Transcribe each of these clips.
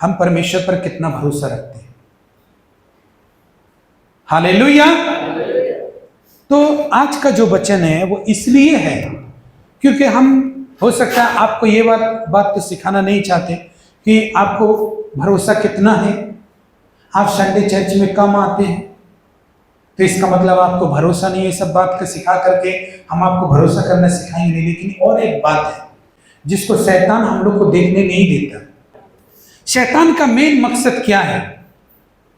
हम परमेश्वर पर कितना भरोसा रखते हैं। हालेलुया। तो आज का जो वचन है वो इसलिए है क्योंकि हम, हो सकता है आपको ये बात तो सिखाना नहीं चाहते कि आपको भरोसा कितना है। आप संडे चर्च में कम आते हैं तो इसका मतलब आपको भरोसा नहीं है। सब बात का सिखा करके हम आपको भरोसा करना सिखाएंगे नहीं। लेकिन और एक बात है जिसको शैतान हम लोग को देखने नहीं देता। शैतान का मेन मकसद क्या है?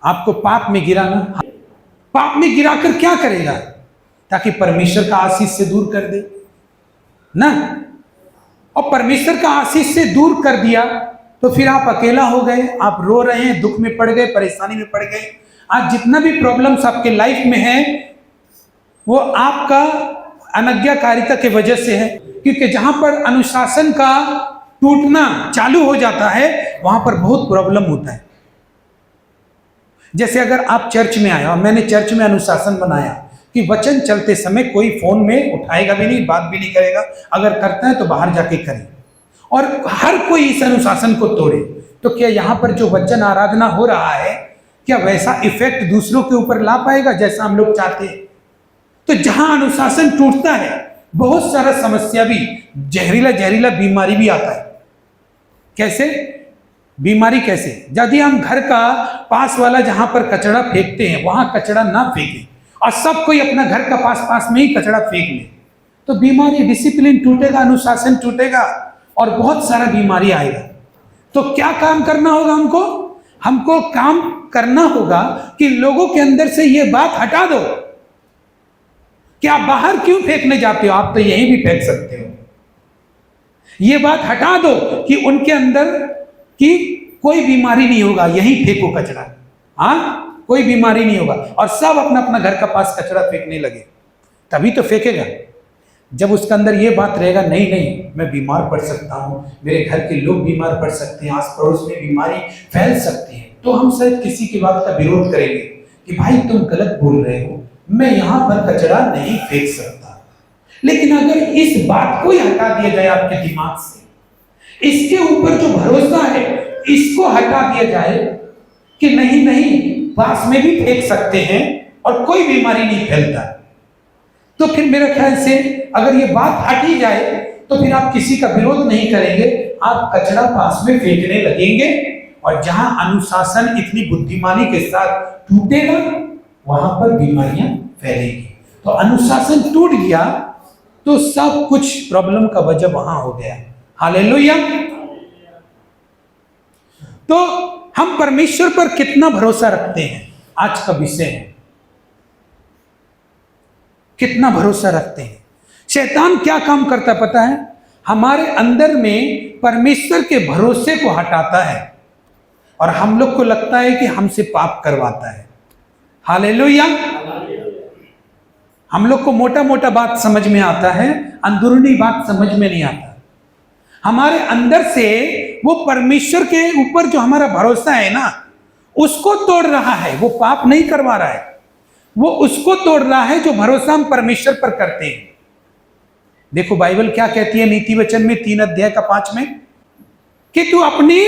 आपको पाप में गिराना। पाप में गिराकर क्या करेगा? ताकि परमेश्वर का आशीष से दूर कर दे ना। और परमेश्वर का आशीष से दूर कर दिया तो फिर आप अकेला हो गए, आप रो रहे हैं, दुख में पड़ गए, परेशानी में पड़ गए। आज जितना भी प्रॉब्लम्स आपके लाइफ में है वो आपका अनज्ञाकारिता के वजह से है। क्योंकि जहां पर अनुशासन का टूटना चालू हो जाता है वहां पर बहुत प्रॉब्लम होता है। जैसे अगर आप चर्च में आए और मैंने चर्च में अनुशासन बनाया कि वचन चलते समय कोई फोन में उठाएगा भी नहीं, बात भी नहीं करेगा, अगर करता है तो बाहर जाके करे, और हर कोई इस अनुशासन को तोड़े, तो क्या यहां पर जो वचन आराधना हो रहा है क्या वैसा इफेक्ट दूसरों के ऊपर ला पाएगा जैसा हम लोग चाहते हैं? तो जहां अनुशासन टूटता है बहुत सारा समस्या भी, जहरीला बीमारी भी आता है। कैसे बीमारी? कैसे? यदि हम घर का पास वाला जहां पर कचरा फेंकते हैं वहां कचरा ना फेंकें और सब कोई अपना घर का पास में ही कचरा फेंक ले तो बीमारी, डिसिप्लिन टूटेगा, अनुशासन टूटेगा और बहुत सारा बीमारी आएगा। तो क्या काम करना होगा? हमको काम करना होगा कि लोगों के अंदर से ये बात हटा दो कि आप बाहर क्यों फेंकने जाते हो, आप तो यहीं भी फेंक सकते हो। ये बात हटा दो कि उनके अंदर कि कोई बीमारी नहीं होगा, यहीं फेंको कचरा, हाँ कोई बीमारी नहीं होगा। और सब अपना अपना घर का पास कचरा फेंकने लगे, तभी तो फेंकेगा। जब उसके अंदर ये बात रहेगा नहीं मैं बीमार पड़ सकता हूं, मेरे घर के लोग बीमार पड़ सकते हैं, आस पड़ोस में बीमारी फैल सकती है, तो हम शायद किसी की बात का विरोध करेंगे कि भाई तुम गलत बोल रहे हो, मैं यहां पर कचरा नहीं फेंक सकता। लेकिन अगर इस बात को ही हटा दिया जाए आपके दिमाग से, इसके ऊपर जो भरोसा है इसको हटा दिया जाए कि नहीं पास में भी फेंक सकते हैं और कोई बीमारी नहीं फैलता, तो फिर मेरे ख्याल से अगर ये बात हटी जाए तो फिर आप किसी का विरोध नहीं करेंगे, आप कचरा पास में फेंकने लगेंगे। और जहां अनुशासन इतनी बुद्धिमानी के साथ टूटेगा वहां पर बीमारियां फैलेगी। तो अनुशासन टूट गया तो सब कुछ प्रॉब्लम का वजह वहां हो गया। हालेलुया। तो हम परमेश्वर पर कितना भरोसा रखते हैं, आज का विषय है, कितना भरोसा रखते हैं। शैतान क्या काम करता पता है? हमारे अंदर में परमेश्वर के भरोसे को हटाता है और हम लोग को लगता है कि हमसे पाप करवाता है। हालेलुया। हम लोग को मोटा मोटा बात समझ में आता है, अंदरूनी बात समझ में नहीं आता। हमारे अंदर से वो परमेश्वर के ऊपर जो हमारा भरोसा है ना उसको तोड़ रहा है। वो पाप नहीं करवा रहा है, वो उसको तोड़ रहा है जो भरोसा हम परमेश्वर पर करते हैं। देखो बाइबल क्या कहती है नीति वचन में 3 अध्याय का 5 में, कि तू अपनी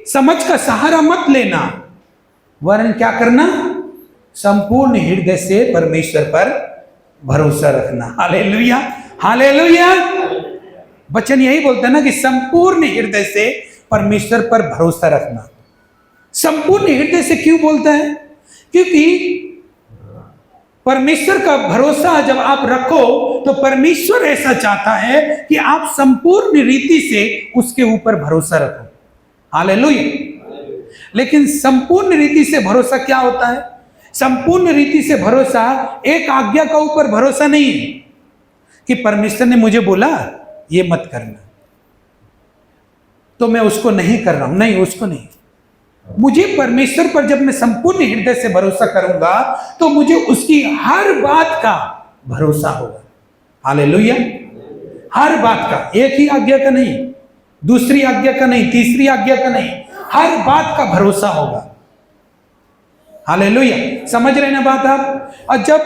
समझ का सहारा मत लेना, वरन क्या करना? संपूर्ण हृदय से परमेश्वर पर भरोसा रखना। Hallelujah, hallelujah. वचन यही बोलता है ना कि संपूर्ण हृदय से परमेश्वर पर भरोसा रखना। संपूर्ण हृदय से क्यों बोलता है? क्योंकि परमेश्वर का भरोसा जब आप रखो तो परमेश्वर ऐसा चाहता है कि आप संपूर्ण रीति से उसके ऊपर भरोसा रखो। हालेलुया। लेकिन संपूर्ण रीति से भरोसा क्या होता है? संपूर्ण रीति से भरोसा एक आज्ञा का ऊपर भरोसा नहीं है कि परमेश्वर ने मुझे बोला ये मत करना तो मैं उसको नहीं कर रहा हूं, नहीं उसको नहीं। मुझे परमेश्वर पर जब मैं संपूर्ण हृदय से भरोसा करूंगा तो मुझे उसकी हर बात का भरोसा होगा। हालेलुया। हर बात का, एक ही आज्ञा का नहीं, दूसरी आज्ञा का नहीं, तीसरी आज्ञा का नहीं, हर बात का भरोसा होगा। हालेलुया। समझ रहे ना बात आप? और जब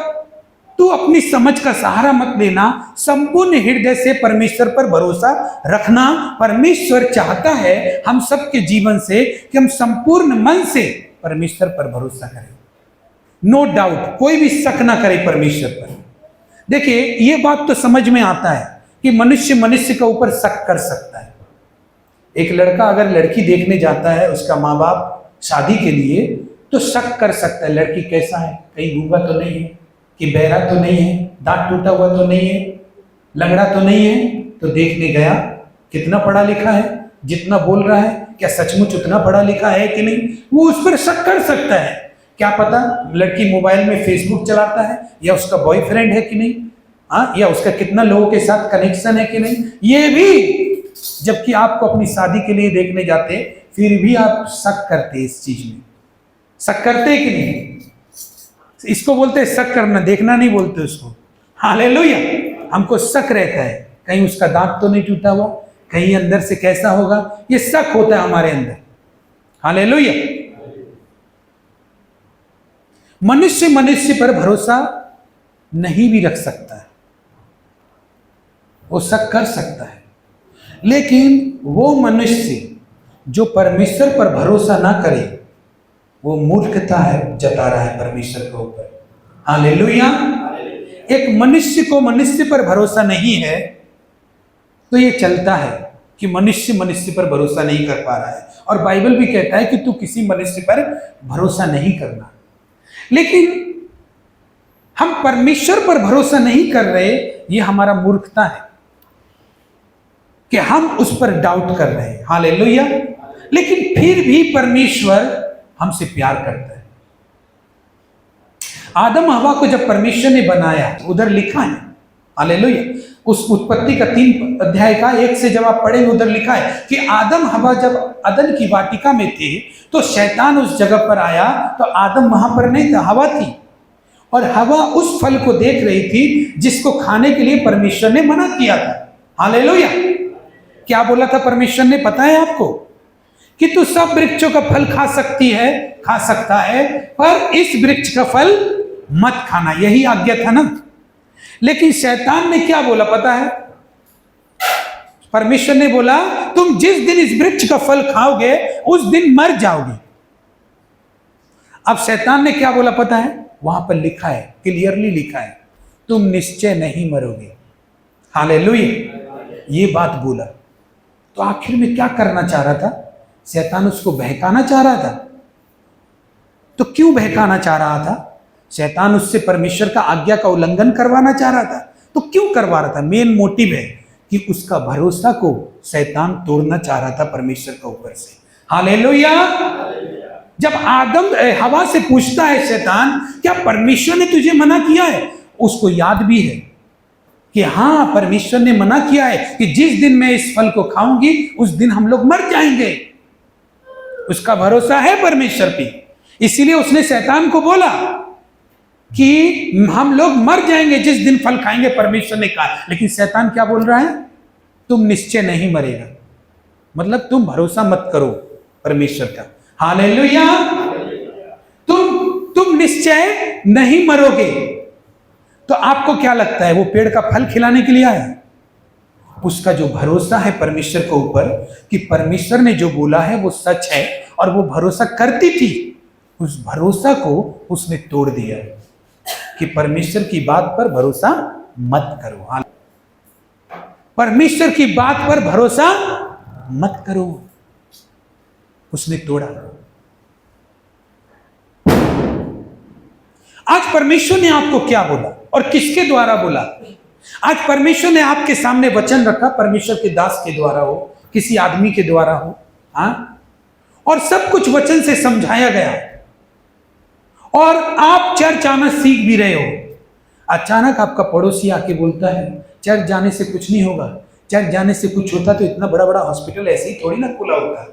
तू अपनी समझ का सहारा मत लेना, संपूर्ण हृदय से परमेश्वर पर भरोसा रखना। परमेश्वर चाहता है हम सबके जीवन से कि हम संपूर्ण मन से परमेश्वर पर भरोसा करें। नो डाउट, कोई भी शक ना करे परमेश्वर पर। देखिए, ये बात तो समझ में आता है कि मनुष्य मनुष्य के ऊपर शक कर सकता है। एक लड़का अगर लड़की देखने जाता है, उसका माँ बाप शादी के लिए, तो शक कर सकता है लड़की कैसा है, कहीं गूंगा तो नहीं है, कि बहरा तो नहीं है, दांत टूटा हुआ तो नहीं है, लंगड़ा तो नहीं है। तो देखने गया, कितना पढ़ा लिखा है, जितना बोल रहा है क्या सचमुच उतना पढ़ा लिखा है कि नहीं, वो उस पर शक कर सकता है। क्या पता लड़की मोबाइल में फेसबुक चलाता है, या उसका बॉयफ्रेंड है कि नहीं, हाँ, या उसका कितना लोगों के साथ कनेक्शन है कि नहीं, ये भी। जबकि आपको अपनी शादी के लिए देखने जाते, फिर भी आप शक करते इस चीज में। शक करते कि नहीं? इसको बोलते हैं शक करना, देखना नहीं बोलते उसको। हालेलुया। हमको शक रहता है, कहीं उसका दांत तो नहीं टूटा हुआ, कहीं अंदर से कैसा होगा, ये शक होता है हमारे अंदर। हालेलुया। मनुष्य मनुष्य पर भरोसा नहीं भी रख सकता है, वो शक कर सकता है, लेकिन वो मनुष्य जो परमेश्वर पर भरोसा ना करे, वो मूर्खता है जता रहा है परमेश्वर के ऊपर। हालेलुया। एक मनुष्य को मनुष्य पर भरोसा नहीं है, तो ये चलता है कि मनुष्य मनुष्य पर भरोसा नहीं कर पा रहा है, और बाइबल भी कहता है कि तू किसी मनुष्य पर भरोसा नहीं करना। लेकिन हम परमेश्वर पर भरोसा नहीं कर रहे, ये हमारा मूर्खता है कि हम उस पर डाउट कर रहे हैं। हालेलुया। लेकिन फिर भी परमेश्वर हमसे प्यार करता है। आदम हवा को जब परमेश्वर ने बनाया, उधर लिखा है, हालेलुया, उस उत्पत्ति का 3 अध्याय का 1 से जब आप पढ़ेंगे, उधर लिखा है कि आदम हवा जब अदन की वाटिका में थे, तो शैतान उस जगह पर आया, तो आदम वहां पर नहीं था, हवा थी, और हवा उस फल को देख रही थी जिसको खाने के लिए परमेश्वर ने मना किया था। हालेलुया। क्या बोला था परमेश्वर ने, पता है आपको, कि तू सब वृक्षों का फल खा सकती है, खा सकता है, पर इस वृक्ष का फल मत खाना, यही आज्ञा था ना। लेकिन शैतान ने क्या बोला पता है, परमेश्वर ने बोला तुम जिस दिन इस वृक्ष का फल खाओगे उस दिन मर जाओगे। अब शैतान ने क्या बोला पता है, वहां पर लिखा है, क्लियरली लिखा है, तुम निश्चय नहीं मरोगे। हालेलुया। ये बात बोला, तो आखिर में क्या करना चाह रहा था शैतान? उसको बहकाना चाह रहा था। तो क्यों बहकाना चाह रहा था? शैतान उससे परमेश्वर का आज्ञा का उल्लंघन करवाना चाह रहा था। तो क्यों करवा रहा था? मेन मोटिव है कि उसका भरोसा को शैतान तोड़ना चाह रहा था परमेश्वर के ऊपर से। हालेलुया। जब आदम हवा से पूछता है शैतान, क्या परमेश्वर ने तुझे मना किया है? उसको याद भी है कि हाँ, परमेश्वर ने मना किया है कि जिस दिन मैं इस फल को खाऊंगी उस दिन हम लोग मर जाएंगे। उसका भरोसा है परमेश्वर पे, इसीलिए उसने शैतान को बोला कि हम लोग मर जाएंगे जिस दिन फल खाएंगे, परमेश्वर ने कहा। लेकिन शैतान क्या बोल रहा है, तुम निश्चय नहीं मरेगा, मतलब तुम भरोसा मत करो परमेश्वर का। हालेलुया। तुम निश्चय नहीं मरोगे। तो आपको क्या लगता है, वो पेड़ का फल खिलाने के लिए आया? उसका जो भरोसा है परमेश्वर के ऊपर कि परमेश्वर ने जो बोला है वो सच है, और वो भरोसा करती थी, उस भरोसा को उसने तोड़ दिया कि परमेश्वर की बात पर भरोसा मत करो। परमेश्वर की बात पर भरोसा मत करो, उसने तोड़ा। आज परमेश्वर ने आपको क्या बोला और किसके द्वारा बोला? आज परमेश्वर ने आपके सामने वचन रखा, परमेश्वर के दास के द्वारा हो, किसी आदमी के द्वारा हो, हाँ, और सब कुछ वचन से समझाया गया, और आप चर्च आना सीख भी रहे हो। अचानक आपका पड़ोसी आके बोलता है चर्च जाने से कुछ नहीं होगा, चर्च जाने से कुछ होता तो इतना बड़ा बड़ा हॉस्पिटल ऐसे ही थोड़ी ना खुला होता।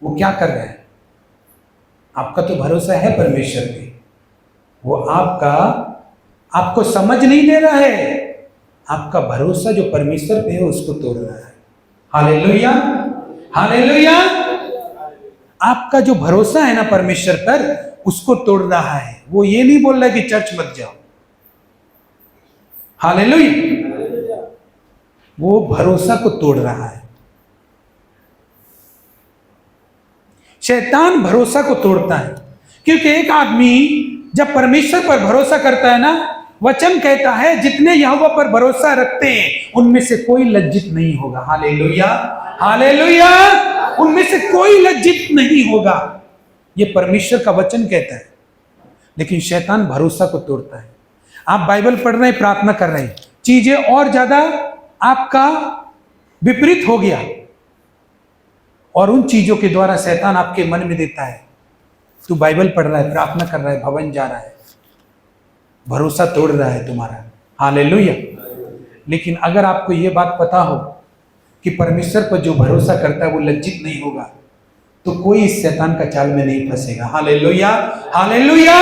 वो क्या कर रहा है? आपका तो भरोसा है परमेश्वर पे, वो आपको समझ नहीं दे रहा है। आपका भरोसा जो परमेश्वर पे है उसको तोड़ रहा है। Hallelujah, hallelujah. आपका जो भरोसा है ना परमेश्वर पर, उसको तोड़ रहा है। वो ये नहीं बोल रहा है कि चर्च मत जाओ, हालेलुया। वो भरोसा को तोड़ रहा है। शैतान भरोसा को तोड़ता है, क्योंकि एक आदमी जब परमेश्वर पर भरोसा करता है ना, वचन कहता है जितने यहोवा पर भरोसा रखते हैं उनमें से कोई लज्जित नहीं होगा। Hallelujah, hallelujah. उनमें से कोई लज्जित नहीं होगा, ये परमेश्वर का वचन कहता है। लेकिन शैतान भरोसा को तोड़ता है। आप बाइबल पढ़ रहे हैं, प्रार्थना कर रहे हैं, चीजें और ज्यादा आपका विपरीत हो गया, और उन चीजों के द्वारा शैतान आपके मन में देता है, तू बाइबल पढ़ रहा है, प्रार्थना कर रहा है, भवन जा रहा है, भरोसा तोड़ रहा है तुम्हारा। हालेलुया। लेकिन अगर आपको यह बात पता हो कि परमेश्वर पर जो भरोसा करता है वो लज्जित नहीं होगा, तो कोई इस शैतान का जाल में नहीं फंसेगा। Hallelujah, hallelujah,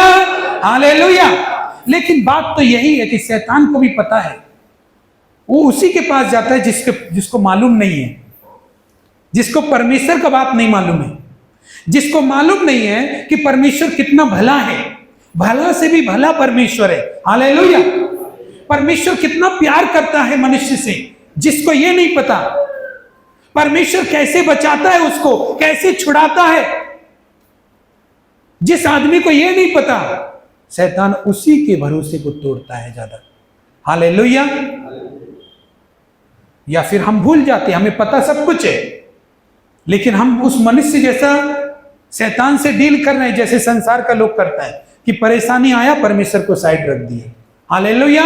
hallelujah. लेकिन बात तो यही है कि शैतान को भी पता है, वो उसी के पास जाता है जिसको मालूम नहीं है, जिसको परमेश्वर का बात नहीं मालूम है, जिसको मालूम नहीं है कि परमेश्वर कितना भला है, भला से भी भला परमेश्वर है। हालेलुया। परमेश्वर कितना प्यार करता है मनुष्य से, जिसको ये नहीं पता परमेश्वर कैसे बचाता है, उसको कैसे छुड़ाता है, जिस आदमी को ये नहीं पता, शैतान उसी के भरोसे को तोड़ता है ज्यादा। हालेलुया। या फिर हम भूल जाते हैं, हमें पता सब कुछ है, लेकिन हम उस मनुष्य जैसा शैतान से डील कर रहे हैं जैसे संसार का लोग करता है, कि परेशानी आया परमेश्वर को साइड रख दिए। हालेलुया।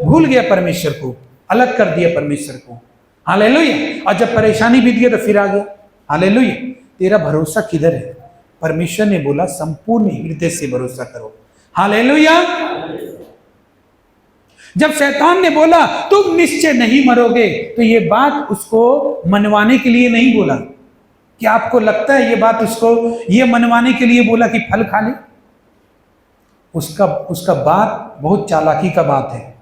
भूल गया परमेश्वर को, अलग कर दिया परमेश्वर को। हालेलुया। और जब परेशानी बीत गया तो फिर आ गया। हालेलुया। तेरा भरोसा किधर है? परमेश्वर ने बोला संपूर्ण हृदय से भरोसा करो। हालेलुया। जब शैतान ने बोला तुम निश्चय नहीं मरोगे, तो ये बात उसको मनवाने के लिए नहीं बोला। क्या आपको लगता है ये बात उसको ये मनवाने के लिए बोला कि फल खा ले? उसका बात बहुत चालाकी का बात है।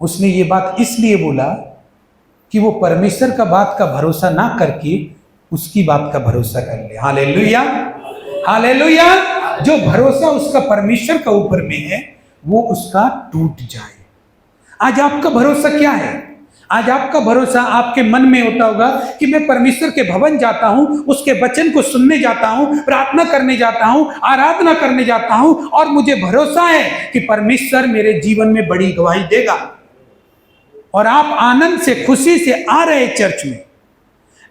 उसने ये बात इसलिए बोला कि वो परमेश्वर का बात का भरोसा ना करके उसकी बात का भरोसा कर ले। Hallelujah, hallelujah. जो भरोसा उसका परमेश्वर का ऊपर में है वो उसका टूट जाए। आज आपका भरोसा क्या है? आज आपका भरोसा आपके मन में होता होगा कि मैं परमेश्वर के भवन जाता हूं, उसके वचन को सुनने जाता हूं, प्रार्थना करने जाता हूं, आराधना करने जाता हूं, और मुझे भरोसा है कि परमेश्वर मेरे जीवन में बड़ी गवाही देगा। और आप आनंद से, खुशी से आ रहे चर्च में,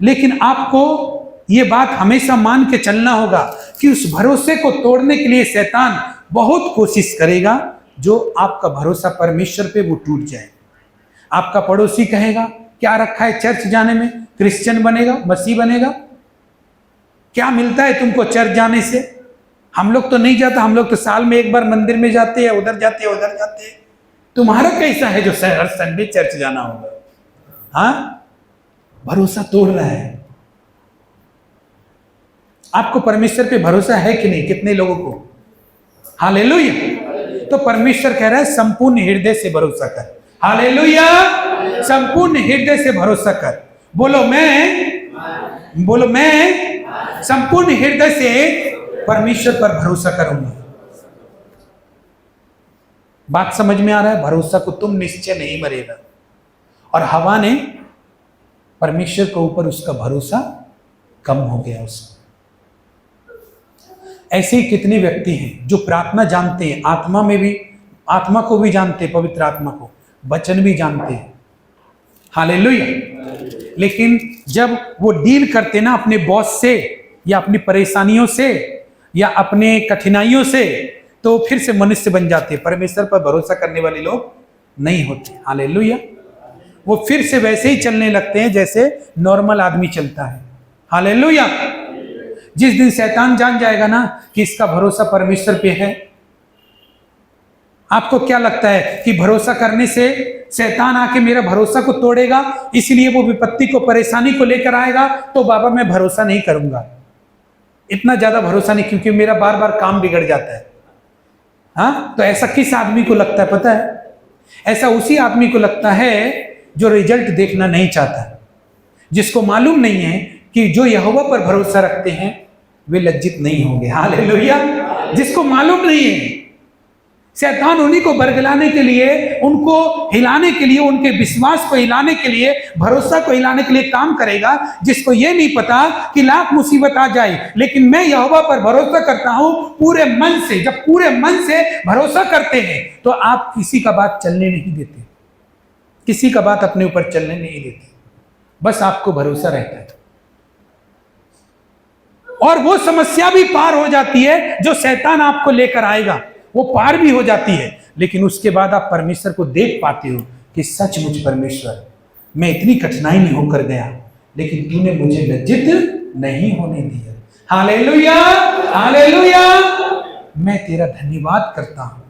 लेकिन आपको यह बात हमेशा मान के चलना होगा कि उस भरोसे को तोड़ने के लिए शैतान बहुत कोशिश करेगा। जो आपका भरोसा परमेश्वर पे वो टूट जाए। आपका पड़ोसी कहेगा क्या रखा है चर्च जाने में? क्रिश्चियन बनेगा, मसीह बनेगा? क्या मिलता है तुमको चर्च जाने से? हम लोग तो नहीं जाता, हम लोग तो साल में एक बार मंदिर में जाते हैं, उधर जाते हैं, उधर जाते हैं। तुम्हारा कैसा है जो हर संडे चर्च जाना होगा? हाँ, भरोसा तोड़ रहा है। आपको परमेश्वर पे भरोसा है कि नहीं? कितने लोगों को? हालेलुया। तो परमेश्वर कह रहा है संपूर्ण हृदय से भरोसा कर। हालेलुया। संपूर्ण हृदय से भरोसा कर। बोलो मैं संपूर्ण हृदय से परमेश्वर पर भरोसा करूंगा। बात समझ में आ रहा है? भरोसा को तुम निश्चय नहीं मरेगा। और हवा ने परमेश्वर के ऊपर उसका भरोसा कम हो गया उसका। ऐसे ही कितने व्यक्ति हैं जो प्रार्थना जानते हैं, आत्मा में भी, आत्मा को भी जानते हैं, पवित्र आत्मा को, वचन भी जानते हैं। हालेलुया। लेकिन जब वो डील करते ना अपने बॉस से, या अपनी परेशानियों से, या अपने कठिनाइयों से, तो फिर से मनुष्य बन जाते हैं। परमेश्वर पर भरोसा करने वाले लोग नहीं होते। हालेलुया। वो फिर से वैसे ही चलने लगते हैं जैसे नॉर्मल आदमी चलता है। हालेलुया। जिस दिन शैतान जान जाएगा ना कि इसका भरोसा परमेश्वर पे है, आपको क्या लगता है कि भरोसा करने से शैतान आके मेरा भरोसा को तोड़ेगा, इसलिए वो विपत्ति को, परेशानी को लेकर आएगा? तो बाबा मैं भरोसा नहीं करूंगा, इतना ज्यादा भरोसा नहीं, क्योंकि मेरा बार बार काम बिगड़ जाता है। हाँ, तो ऐसा किस आदमी को लगता है पता है? ऐसा उसी आदमी को लगता है जो रिजल्ट देखना नहीं चाहता, जिसको मालूम नहीं है कि जो यहोवा पर भरोसा रखते हैं वे लज्जित नहीं होंगे। हालेलुया। जिसको मालूम नहीं है, शैतान उन्हीं को बरगलाने के लिए, उनको हिलाने के लिए, उनके विश्वास को हिलाने के लिए, भरोसा को हिलाने के लिए काम करेगा, जिसको ये नहीं पता कि लाख मुसीबत आ जाए लेकिन मैं यहोवा पर भरोसा करता हूं पूरे मन से। जब पूरे मन से भरोसा करते हैं तो आप किसी का बात चलने नहीं देते, किसी का बात अपने ऊपर चलने नहीं देते, बस आपको भरोसा रहता है और वो समस्या भी पार हो जाती है जो शैतान आपको लेकर आएगा, वो पार भी हो जाती है। लेकिन उसके बाद आप परमेश्वर को देख पाते हो कि सचमुच परमेश्वर, मैं इतनी कठिनाई में होकर गया लेकिन तूने मुझे लज्जित नहीं होने दिया। हालेलुया, हालेलुया, मैं तेरा धन्यवाद करता हूं।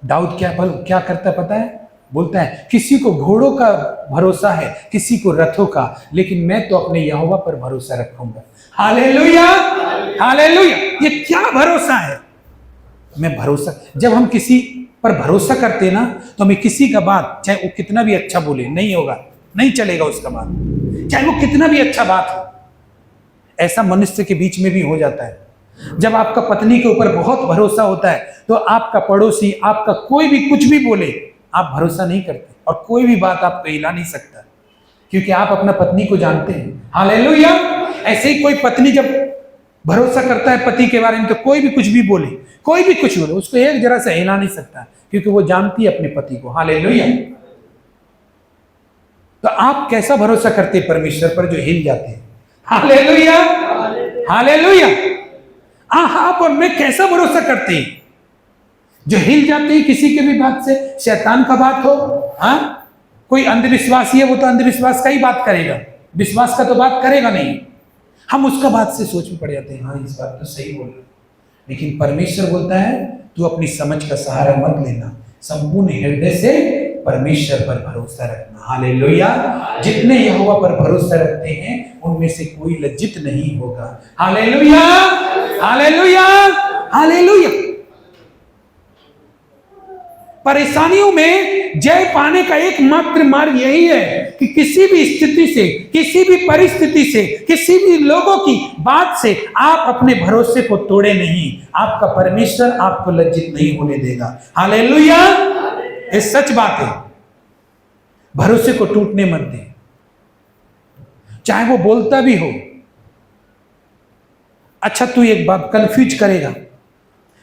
दाऊद क्या करता पता है? बोलता है किसी को घोड़ों का भरोसा है, किसी को रथों का, लेकिन मैं तो अपने यहोवा पर भरोसा रखूंगा। Hallelujah, hallelujah. ये क्या भरोसा है? मैं भरोसा, जब हम किसी पर भरोसा करते ना तो हमें किसी का बात, चाहे वो कितना भी अच्छा बोले, नहीं होगा, नहीं चलेगा उसका बात, चाहे वो कितना भी अच्छा बात हो। ऐसा मनुष्य के बीच में भी हो जाता है। जब आपका पत्नी के ऊपर बहुत भरोसा होता है तो आपका पड़ोसी, आपका कोई भी कुछ भी बोले, आप भरोसा नहीं करते और कोई भी बात आपको हिला नहीं सकता, क्योंकि आप अपना पत्नी को जानते हैं। हालेलुया। ऐसे ही कोई पत्नी जब भरोसा करता है पति के बारे में तो कोई भी कुछ भी बोले, कोई भी कुछ बोले, उसको एक जरा से हिला नहीं सकता, क्योंकि वो जानती है अपने पति को। हालेलुया। तो आप कैसा भरोसा करते हैं परमेश्वर पर जो हिल जाते हैं? Hallelujah, hallelujah. आप और मैं कैसा भरोसा करते हैं जो हिल जाते हैं किसी के भी बात से? शैतान का बात हो, हाँ, कोई अंधविश्वासी है, वो तो अंधविश्वास का ही बात करेगा, विश्वास का तो बात करेगा नहीं। हम उसका बात से सोच में पड़ जाते हैं, हाँ इस बात तो सही बोल रहा। लेकिन परमेश्वर बोलता है तू अपनी समझ का सहारा मत लेना, संपूर्ण हृदय से परमेश्वर पर भरोसा रखना। हालेलुया। जितने यहोवा पर भरोसा रखते हैं उनमें से कोई लज्जित नहीं होगा। Hallelujah, hallelujah, hallelujah. परेशानियों में जय पाने का एकमात्र मार्ग यही है कि किसी भी स्थिति से, किसी भी परिस्थिति से, किसी भी लोगों की बात से आप अपने भरोसे को तोड़े नहीं। आपका परमेश्वर आपको लज्जित नहीं होने देगा। हालेलुया। ये सच बात है। भरोसे को टूटने मत दे, चाहे वो बोलता भी हो। अच्छा तू एक बात कंफ्यूज करेगा,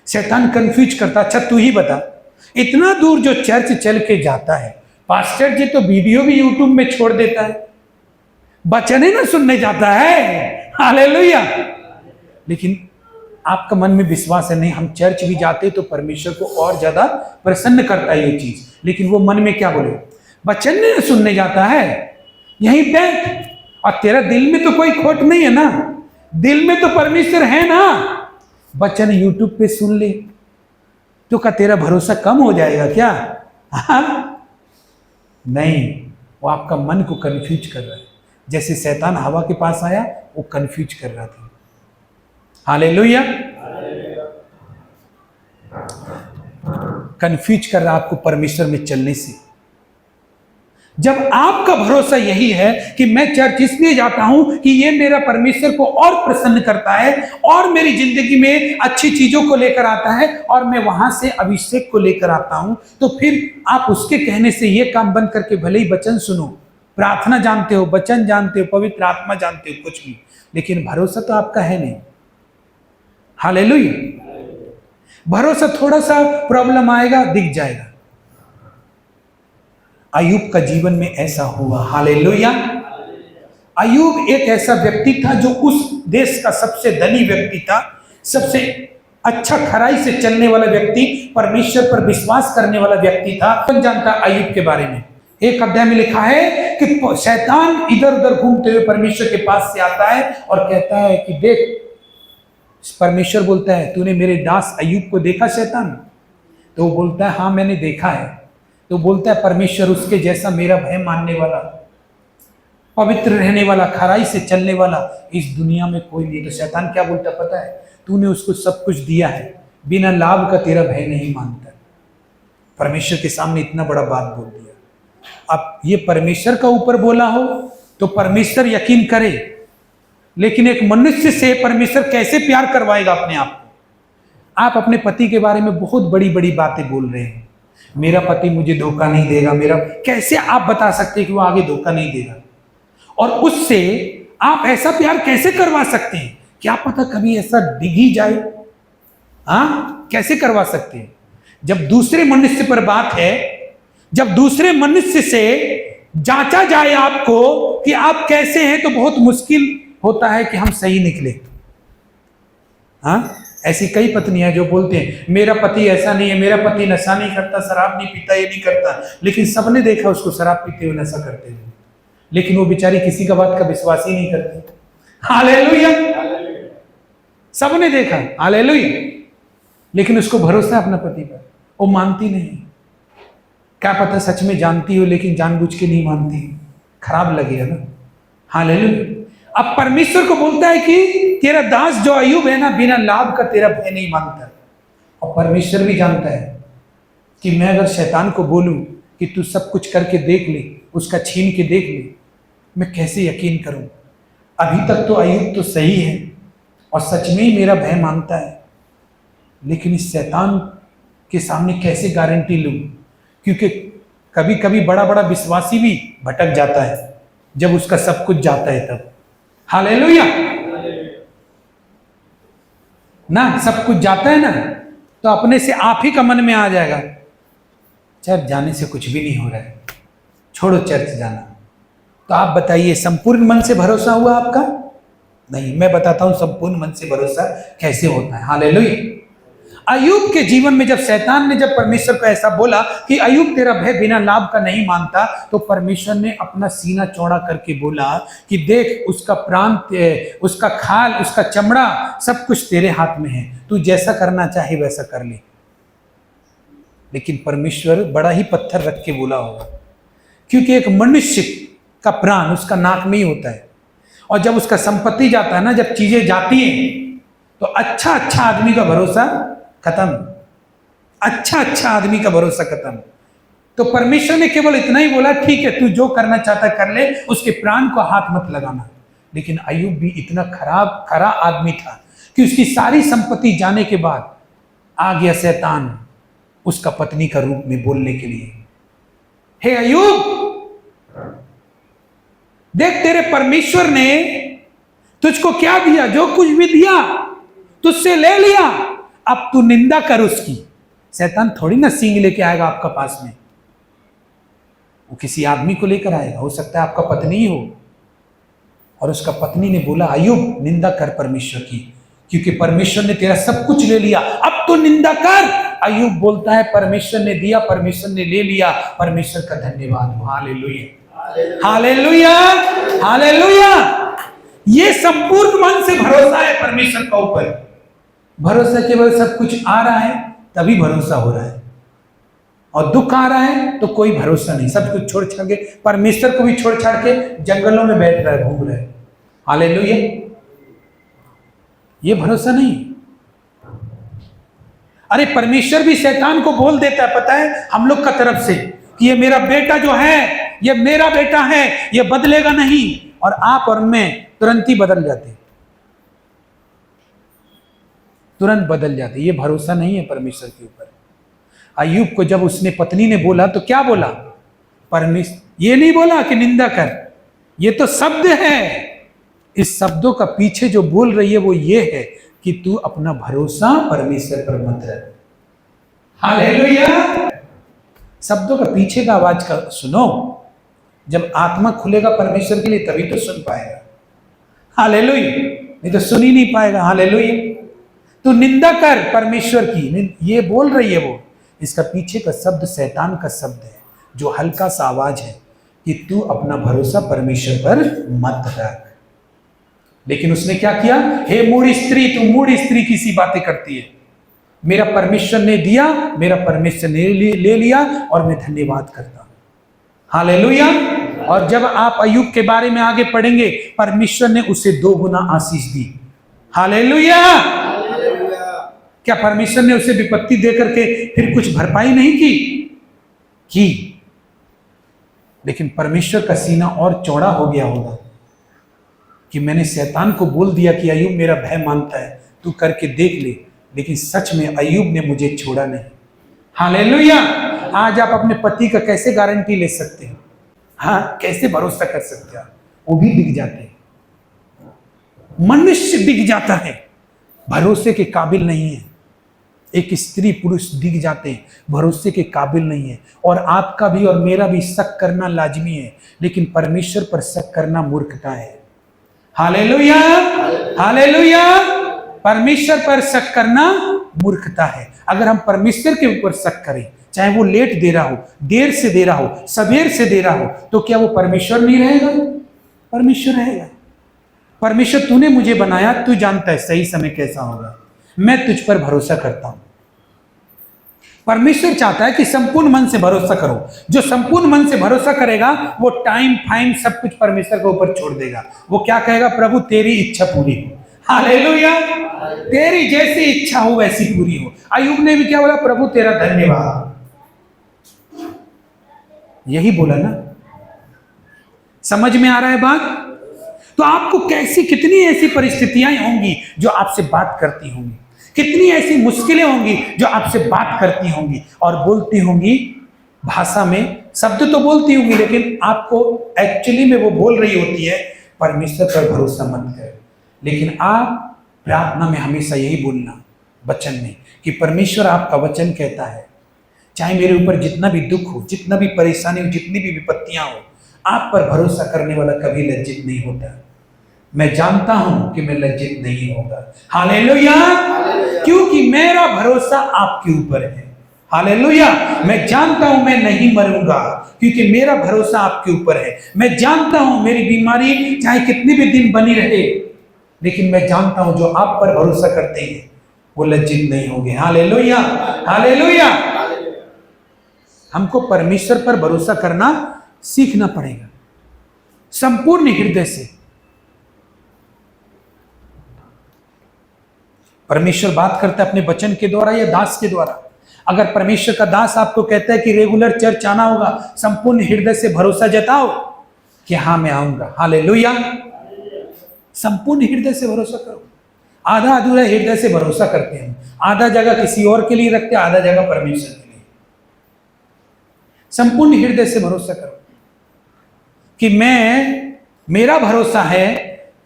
शैतान कंफ्यूज करता। अच्छा तू ही बता, इतना दूर जो चर्च चल के जाता है, पास्टर जी तो वीडियो भी यूट्यूब में छोड़ देता है, वचन ही ना सुनने जाता है। हालेलुया। लेकिन आपका मन में विश्वास है, नहीं हम चर्च भी जाते तो परमेश्वर को और ज्यादा प्रसन्न करता है ये चीज। लेकिन वो मन में क्या बोले, वचन नहीं सुनने जाता है, यहीं बैठ, और तेरा दिल में तो कोई खोट नहीं है ना, दिल में तो परमेश्वर है ना, वचन यूट्यूब पे सुन ले तो क्या तेरा भरोसा कम हो जाएगा क्या? हाँ? नहीं, वो आपका मन को कंफ्यूज कर रहा है। जैसे शैतान हवा के पास आया, वो कंफ्यूज कर रहा था। हालेलुया। कंफ्यूज कर रहा आपको परमेश्वर में चलने से। जब आपका भरोसा यही है कि मैं चर्च इसलिए जाता हूं कि ये मेरा परमेश्वर को और प्रसन्न करता है और मेरी जिंदगी में अच्छी चीजों को लेकर आता है और मैं वहां से अभिषेक को लेकर आता हूं, तो फिर आप उसके कहने से ये काम बंद करके भले ही वचन सुनो, प्रार्थना जानते हो, वचन जानते हो, पवित्र आत्मा जानते हो, कुछ भी, लेकिन भरोसा तो आपका है नहीं। हालेलुया। भरोसा थोड़ा सा प्रॉब्लम आएगा, दिख जाएगा। अय्यूब का जीवन में ऐसा हुआ। हालेलुया। अय्यूब एक ऐसा व्यक्ति था जो उस देश का सबसे धनी व्यक्ति था, सबसे अच्छा खराई से चलने वाला व्यक्ति, परमेश्वर पर विश्वास करने वाला व्यक्ति था। कौन जानता अय्यूब के बारे में? एक अध्याय में लिखा है कि शैतान इधर उधर घूमते हुए परमेश्वर के पास से आता है और कहता है कि देख, परमेश्वर बोलता है तूने मेरे दास अय्यूब को देखा शैतान? तो वो बोलता है हाँ मैंने देखा है। तो बोलता है परमेश्वर उसके जैसा मेरा भय मानने वाला, पवित्र रहने वाला, खराई से चलने वाला इस दुनिया में कोई नहीं। तो शैतान क्या बोलता पता है? तूने उसको सब कुछ दिया है, बिना लाभ का तेरा भय नहीं मानता। परमेश्वर के सामने इतना बड़ा बात बोल दिया। अब ये परमेश्वर का ऊपर बोला हो तो परमेश्वर यकीन करे, लेकिन एक मनुष्य से परमेश्वर कैसे प्यार करवाएगा अपने आप को? आप अपने पति के बारे में बहुत बड़ी बड़ी बातें बोल रहे हैं, मेरा पति मुझे धोखा नहीं देगा, मेरा, कैसे आप बता सकते हैं कि वो आगे धोखा नहीं देगा? और उससे आप ऐसा प्यार कैसे करवा सकते हैं? क्या पता कभी ऐसा डिग ही जाए। हाँ, कैसे करवा सकते हैं? जब दूसरे मनुष्य पर बात है, जब दूसरे मनुष्य से जांचा जाए आपको कि आप कैसे हैं, तो बहुत मुश्किल होता है कि हम सही निकले। हाँ, ऐसी कई पत्नियां जो बोलते हैं मेरा पति ऐसा नहीं है, मेरा पति नशा नहीं करता, शराब नहीं पीता, ये नहीं करता, लेकिन सबने देखा उसको शराब पीते हुए, नशा करते हुए, लेकिन वो बेचारी किसी का बात का विश्वास ही नहीं करती। हालेलुया, सबने देखा, हालेलुया, लेकिन उसको भरोसा अपना पति पर, वो मानती नहीं। क्या पता सच में जानती हो, लेकिन जानबूझ के नहीं मानती, खराब लगेगा ना। हालेलुया। अब परमेश्वर को बोलता है कि तेरा दास जो अय्यूब है ना, बिना लाभ का तेरा भय नहीं मानता। और परमेश्वर भी जानता है कि मैं अगर शैतान को बोलूं कि तू सब कुछ करके देख ले, उसका छीन के देख ले, मैं कैसे यकीन करूं? अभी तक तो अय्यूब तो सही है और सच में ही मेरा भय मानता है, लेकिन इस शैतान के सामने कैसे गारंटी लूं? क्योंकि कभी कभी बड़ा बड़ा विश्वासी भी भटक जाता है जब उसका सब कुछ जाता है तब। हालेलुया ना, सब कुछ जाता है ना, तो अपने से आप ही का मन में आ जाएगा चर्च जाने से कुछ भी नहीं हो रहा है, छोड़ो चर्च जाना। तो आप बताइए, संपूर्ण मन से भरोसा हुआ आपका? नहीं। मैं बताता हूं संपूर्ण मन से भरोसा कैसे होता है। हालेलुया। अय्यूब के जीवन में जब शैतान ने, जब परमेश्वर को ऐसा बोला कि अय्यूब तेरा भय बिना लाभ का नहीं मानता, तो परमेश्वर ने अपना सीना चौड़ा करके बोला कि देख, उसका प्राण, उसका खाल, उसका चमड़ा, सब कुछ तेरे हाथ में है, तू जैसा करना चाहे वैसा कर ले। लेकिन परमेश्वर बड़ा ही पत्थर रख के बोला होगा, क्योंकि एक मनुष्य का प्राण उसका नाक में ही होता है, और जब उसका संपत्ति जाता है ना, जब चीजें जाती हैं, तो अच्छा अच्छा आदमी का भरोसा खत्म, अच्छा अच्छा आदमी का भरोसा खत्म। तो परमेश्वर ने केवल इतना ही बोला, ठीक है तू जो करना चाहता कर ले, उसके प्राण को हाथ मत लगाना। लेकिन अय्यूब भी इतना खरा आदमी था कि उसकी सारी संपत्ति जाने के बाद आ गया शैतान उसका पत्नी का रूप में बोलने के लिए, हे अय्यूब देख, तेरे परमेश्वर ने तुझको क्या दिया, जो कुछ भी दिया तुझसे ले लिया, अब तू निंदा कर उसकी। शैतान थोड़ी ना सींग लेके आएगा आपका पास में, वो किसी आदमी को लेकर आएगा, हो सकता है आपका पत्नी ही हो। और उसका पत्नी ने बोला, अय्यूब निंदा कर परमेश्वर की, क्योंकि परमेश्वर ने तेरा सब कुछ ले लिया, अब तो निंदा कर। अय्यूब बोलता है परमेश्वर ने दिया, परमेश्वर ने ले लिया, परमेश्वर का धन्यवाद हो। Hallelujah, hallelujah, hallelujah. ये संपूर्ण मन से भरोसा है परमेश्वर का ऊपर। भरोसा केवल सब कुछ आ रहा है तभी भरोसा हो रहा है, और दुख आ रहा है तो कोई भरोसा नहीं, सब कुछ छोड़ छाड़ के, परमेश्वर को भी छोड़ छाड़ के जंगलों में बैठ रहा है, घूम रहा है। हालेलुया, ये भरोसा नहीं। अरे परमेश्वर भी शैतान को बोल देता है, पता है, हम लोग का तरफ से, कि ये मेरा बेटा जो है, ये मेरा बेटा है, ये बदलेगा नहीं, और आप और मैं तुरंत ही बदल जाते, तुरंत बदल जाते। ये भरोसा नहीं है परमेश्वर के ऊपर। अय्यूब को जब उसने पत्नी ने बोला तो क्या बोला? परमेश्वर, ये नहीं बोला कि निंदा कर, ये तो शब्द है, इस शब्दों का पीछे जो बोल रही है वो ये है कि तू अपना भरोसा परमेश्वर पर मत रख। हालेलुया। शब्दों का पीछे का आवाज का सुनो, जब आत्मा खुलेगा परमेश्वर के लिए तभी तो सुन पाएगा। हालेलुया, नहीं तो सुन ही नहीं पाएगा। हालेलुया। तू निंदा कर परमेश्वर की, ये बोल रही है वो, इसका पीछे का शब्द शैतान का शब्द है, जो हल्का सा आवाज है कि तू अपना भरोसा परमेश्वर पर मत रख। लेकिन उसने क्या किया? हे मूढ़ स्त्री, तू मूढ़ स्त्री की सी बातें करती है, मेरा परमेश्वर ने दिया, मेरा परमेश्वर ने ले लिया, और मैं धन्यवाद करता हूं। हालेलुया। और जब आप अय्यूब के बारे में आगे पढ़ेंगे, परमेश्वर ने उसे 2 गुना आशीष दी। हालेलुया। क्या परमेश्वर ने उसे विपत्ति देकर के फिर कुछ भरपाई नहीं की? लेकिन परमेश्वर का सीना और चौड़ा हो गया होगा कि मैंने शैतान को बोल दिया कि अय्यूब मेरा भय मानता है, तू करके देख ले, लेकिन सच में अय्यूब ने मुझे छोड़ा नहीं। हालेलुया। आज आप अपने पति का कैसे गारंटी ले सकते हो? हाँ, कैसे भरोसा कर सकते हो? वो भी बिक जाते हैं, मनुष्य बिक जाता है, भरोसे के काबिल नहीं है। एक स्त्री पुरुष बिक जाते हैं, भरोसे के काबिल नहीं है। और आपका भी और मेरा भी शक करना लाजमी है, लेकिन परमेश्वर पर शक करना मूर्खता है। Hallelujah, hallelujah. परमेश्वर पर शक करना मूर्खता है। अगर हम परमेश्वर के ऊपर शक करें, चाहे वो लेट दे रहा हो, देर से दे रहा हो, सवेर से दे रहा हो, तो क्या वो परमेश्वर नहीं रहेगा? परमेश्वर रहेगा। परमेश्वर, तूने मुझे बनाया, तू जानता है सही समय कैसा होगा, मैं तुझ पर भरोसा करता हूं। परमेश्वर चाहता है कि संपूर्ण मन से भरोसा करो। जो संपूर्ण मन से भरोसा करेगा वो टाइम फाइम सब कुछ परमेश्वर के ऊपर छोड़ देगा। वो क्या कहेगा? प्रभु तेरी इच्छा पूरी हो। हालेलुया। तेरी जैसी इच्छा हो वैसी पूरी हो। अय्यूब ने भी क्या बोला? प्रभु तेरा धन्यवाद। यही बोला ना? समझ में आ रहा है बात? तो आपको कैसी कितनी ऐसी परिस्थितियां होंगी जो आपसे बात करती होंगी, कितनी ऐसी मुश्किलें होंगी जो आपसे बात करती होंगी और बोलती होंगी भाषा में, शब्द तो बोलती होंगी, लेकिन आपको एक्चुअली में वो बोल रही होती है परमेश्वर पर भरोसा मत कर। लेकिन आप प्रार्थना में हमेशा यही बोलना, वचन में, कि परमेश्वर आपका वचन कहता है चाहे मेरे ऊपर जितना भी दुख हो, जितना भी परेशानी हो, जितनी भी विपत्तियां हो, आप पर भरोसा करने वाला कभी लज्जित नहीं होता। मैं जानता हूं कि मैं लज्जित नहीं होगा। हालेलुया। क्योंकि मेरा भरोसा आपके ऊपर है। हालेलुया। मैं जानता हूं मैं नहीं मरूंगा, क्योंकि मेरा भरोसा आपके ऊपर है। मैं जानता हूं मेरी बीमारी चाहे कितनी भी दिन बनी रहे, लेकिन मैं जानता हूं जो आप पर भरोसा करते हैं वो लज्जित नहीं होंगे। Hallelujah, hallelujah. हमको परमेश्वर पर भरोसा करना सीखना पड़ेगा संपूर्ण हृदय से। परमेश्वर बात करता है अपने वचन के द्वारा या दास के द्वारा। अगर परमेश्वर का दास आपको कहता है कि रेगुलर चर्च आना होगा, संपूर्ण हृदय से भरोसा जताओ कि हाँ मैं आऊंगा। हालेलुया। संपूर्ण हृदय से भरोसा करो। आधा अधूरा हृदय से भरोसा करते हैं, आधा जगह किसी और के लिए रखते हैं, आधा जगह परमेश्वर के लिए। संपूर्ण हृदय से भरोसा करो कि मेरा भरोसा है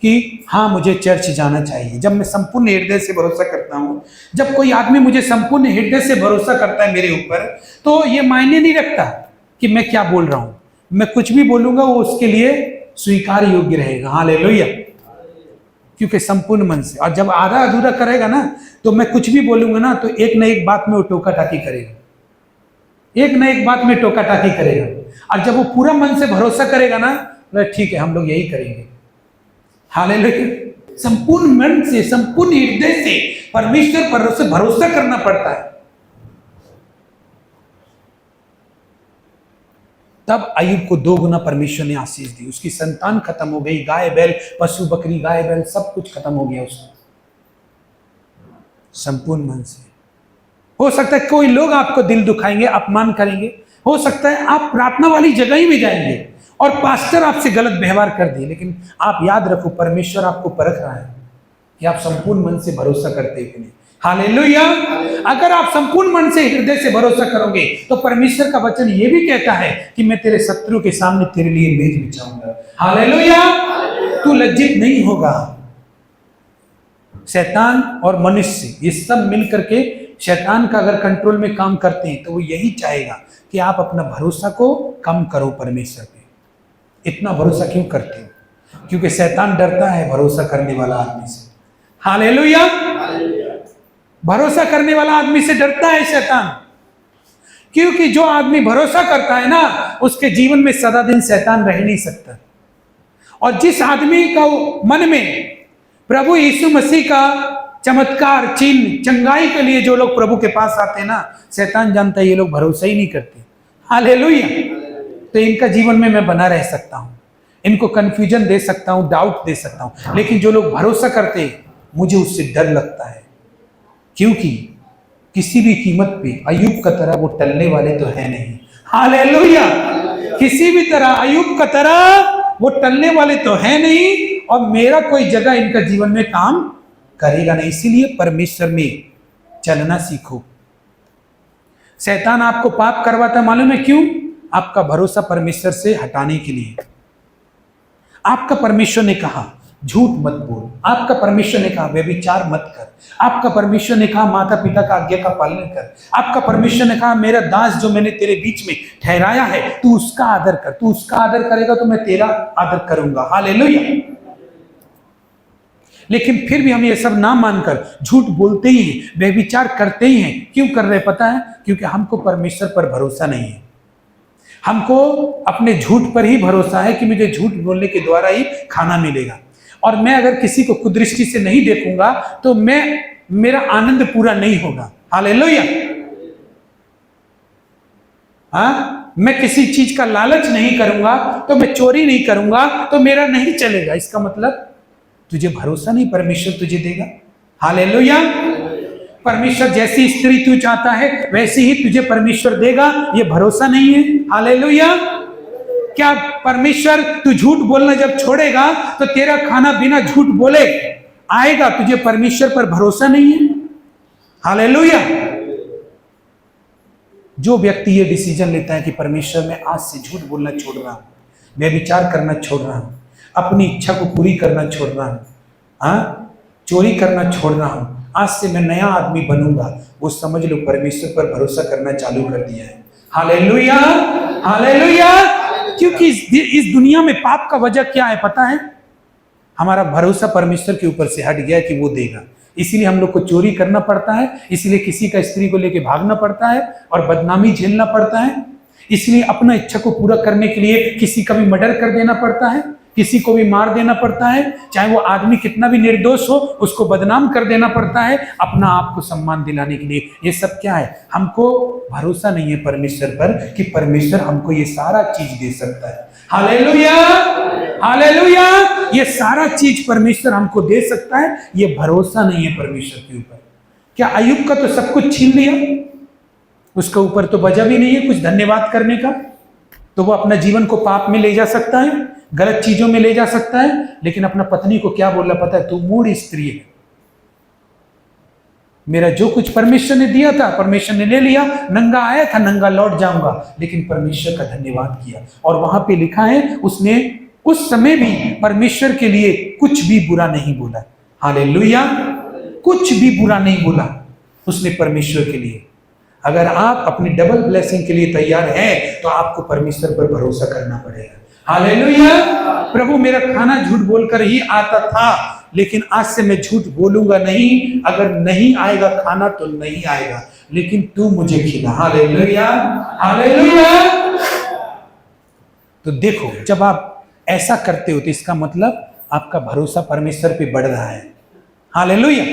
कि हाँ मुझे चर्च जाना चाहिए। जब मैं संपूर्ण हृदय से भरोसा करता हूं, जब कोई आदमी मुझे संपूर्ण हृदय से भरोसा करता है मेरे ऊपर, तो ये मायने नहीं रखता कि मैं क्या बोल रहा हूं। मैं कुछ भी बोलूंगा वो उसके लिए स्वीकार योग्य रहेगा। हालेलुया। क्योंकि संपूर्ण मन से। और जब आधा अधूरा करेगा ना, तो मैं कुछ भी बोलूंगा ना, तो एक न एक बात में वो टोका टाकी करेगा, एक न एक बात में टोका टाकी करेगा। और जब वो पूरा मन से भरोसा करेगा ना, तो ठीक है हम लोग यही करेंगे। हालेलुया। संपूर्ण मन से, संपूर्ण हृदय से परमेश्वर पर भरोसा करना पड़ता है। तब अय्यूब को 2 गुना परमेश्वर ने आशीष दी। उसकी संतान खत्म हो गई, गाय बैल, पशु बकरी, गाय बैल सब कुछ खत्म हो गया उसका, संपूर्ण मन से। हो सकता है कोई लोग आपको दिल दुखाएंगे, अपमान करेंगे, हो सकता है आप प्रार्थना वाली जगह ही में जाएंगे और पास्टर आपसे गलत व्यवहार कर दिए, लेकिन आप याद रखो परमेश्वर आपको परख रहा है कि आप संपूर्ण मन से भरोसा करते हैं कि नहीं। हालेलुया। अगर आप संपूर्ण मन से हृदय से भरोसा करोगे तो परमेश्वर का वचन ये भी कहता है कि मैं तेरे शत्रु के सामने तेरे लिए मेज बिछाऊंगा। हालेलुया। तू लज्जित नहीं होगा। शैतान और मनुष्य ये सब मिलकर के शैतान का अगर कंट्रोल में काम करते हैं तो वो यही चाहेगा कि आप अपना भरोसा को कम करो परमेश्वर पे। इतना भरोसा क्यों करते हो? क्योंकि शैतान डरता है भरोसा करने वाला आदमी से। हालेलुया। भरोसा करने वाला आदमी से डरता है शैतान, क्योंकि जो आदमी भरोसा करता है ना, उसके जीवन में सदा दिन शैतान रह नहीं सकता। और जिस आदमी का मन में प्रभु यीशु मसीह का चमत्कार, चिन्ह, चंगाई के लिए जो लोग प्रभु के पास आते हैं ना, शैतान जानता है ये लोग भरोसा ही नहीं करते। हालेलुया। तो इनका जीवन में मैं बना रह सकता हूं, इनको कंफ्यूजन दे सकता हूं, डाउट दे सकता हूं। लेकिन जो लोग भरोसा करते हैं, मुझे उससे डर लगता है, क्योंकि किसी भी कीमत पे अय्यूब का तरह वो टलने वाले तो है नहीं। हालेलुया। किसी भी तरह अय्यूब का तरह वो टलने वाले तो है नहीं, और मेरा कोई जगह इनका जीवन में काम करेगा नहीं। इसीलिए परमेश्वर में चलना सीखो। शैतान आपको पाप करवाता मालूम है क्यों? आपका भरोसा परमेश्वर से हटाने के लिए। आपका परमेश्वर ने कहा झूठ मत बोल, आपका परमेश्वर ने कहा व्यभिचार मत कर, आपका परमेश्वर ने कहा माता पिता का आज्ञा का पालन कर, आपका परमेश्वर ने कहा मेरा दास जो मैंने तेरे बीच में ठहराया है तू उसका आदर कर, तू उसका आदर करेगा तो मैं तेरा आदर करूंगा। हालेलुया। लेकिन फिर भी हम ये सब ना मानकर झूठ बोलते ही हैं, व्यभिचार करते ही हैं। क्यों कर रहे पता है? क्योंकि हमको परमेश्वर पर भरोसा नहीं है। हमको अपने झूठ पर ही भरोसा है कि मुझे झूठ बोलने के द्वारा ही खाना मिलेगा, और मैं अगर किसी को कुदृष्टि से नहीं देखूंगा तो मेरा आनंद पूरा नहीं होगा। हालेलुया। हाँ, मैं किसी चीज का लालच नहीं करूंगा तो मैं चोरी नहीं करूंगा तो मेरा नहीं चलेगा। इसका मतलब तुझे भरोसा नहीं, परमेश्वर तुझे देगा। हालेलुया। परमेश्वर जैसी स्त्री तू चाहता है वैसे ही तुझे परमेश्वर देगा, ये भरोसा नहीं है। हालेलुया। क्या परमेश्वर तू झूठ बोलना जब छोड़ेगा तो तेरा खाना बिना झूठ बोले आएगा? तुझे परमेश्वर पर भरोसा नहीं है। हालेलुया। जो व्यक्ति ये डिसीजन लेता है कि परमेश्वर मैं आज से झूठ बोलना छोड़ रहा हूं, मैं विचार करना छोड़ रहा हूं, अपनी इच्छा को पूरी करना छोड़ रहा हूं, चोरी करना छोड़ रहा हूं, आज से मैं नया आदमी बनूंगा, वो समझ लो परमेश्वर पर भरोसा करना चालू कर दिया है। हालेलुया। हालेलुया। क्योंकि इस दुनिया में पाप का वजह क्या है पता है? हमारा भरोसा परमेश्वर के ऊपर से हट गया कि वो देगा। इसीलिए हम लोग को चोरी करना पड़ता है, इसलिए किसी का स्त्री को लेके भागना पड़ता है और बदनामी झेलना पड़ता है, इसलिए अपना इच्छा को पूरा करने के लिए किसी का भी मर्डर कर देना पड़ता है, किसी को भी मार देना पड़ता है, चाहे वो आदमी कितना भी निर्दोष हो उसको बदनाम कर देना पड़ता है अपना आप को सम्मान दिलाने के लिए। ये सब क्या है? हमको भरोसा नहीं है परमेश्वर पर कि परमेश्वर हमको ये सारा चीज दे सकता है। हालेलुया। हालेलुया। ये सारा चीज परमेश्वर हमको दे सकता है, ये भरोसा नहीं है परमेश्वर के ऊपर। क्या अय्यूब का तो सब कुछ छीन लिया, उसके ऊपर तो बचा भी नहीं है कुछ धन्यवाद करने का, तो वो अपना जीवन को पाप में ले जा सकता है, गलत चीजों में ले जा सकता है, लेकिन अपना पत्नी को क्या बोला पता है? तू मूढ़ स्त्री है, मेरा जो कुछ परमेश्वर ने दिया था परमेश्वर ने ले लिया, नंगा आया था नंगा लौट जाऊंगा, लेकिन परमेश्वर का धन्यवाद किया। और वहां पे लिखा है उसने उस समय भी परमेश्वर के लिए कुछ भी बुरा नहीं बोला। हालेलुया। कुछ भी बुरा नहीं बोला उसने परमेश्वर के लिए। अगर आप अपनी डबल ब्लेसिंग के लिए तैयार हैं तो आपको परमेश्वर पर भरोसा करना पड़ेगा। हालेलुया। प्रभु मेरा खाना झूठ बोलकर ही आता था, लेकिन आज से मैं झूठ बोलूंगा नहीं, अगर नहीं आएगा खाना तो नहीं आएगा, लेकिन तू मुझे खिला। हालेलुया। हालेलुया। तो देखो जब आप ऐसा करते हो तो इसका मतलब आपका भरोसा परमेश्वर पे बढ़ रहा है। हालेलुया।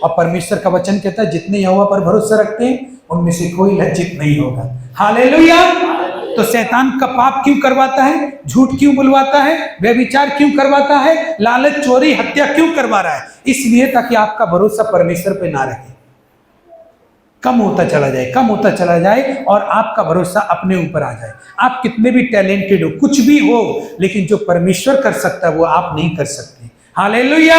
और परमेश्वर का वचन कहता है जितने यहोवा पर भरोसा रखते हैं उनमें से कोई लज्जित नहीं होगा। हालेलुया। तो शैतान का पाप क्यों करवाता है? झूठ क्यों बुलवाता है? व्यभिचार क्यों करवाता है? लालच, चोरी, हत्या क्यों करवा रहा है? इसलिए ताकि आपका भरोसा परमेश्वर पे ना रहे, कम होता चला जाए, कम होता चला जाए और आपका भरोसा अपने ऊपर आ जाए। आप कितने भी टैलेंटेड हो, कुछ भी हो, लेकिन जो परमेश्वर कर सकता है वो आप नहीं कर सकते। हालेलुया।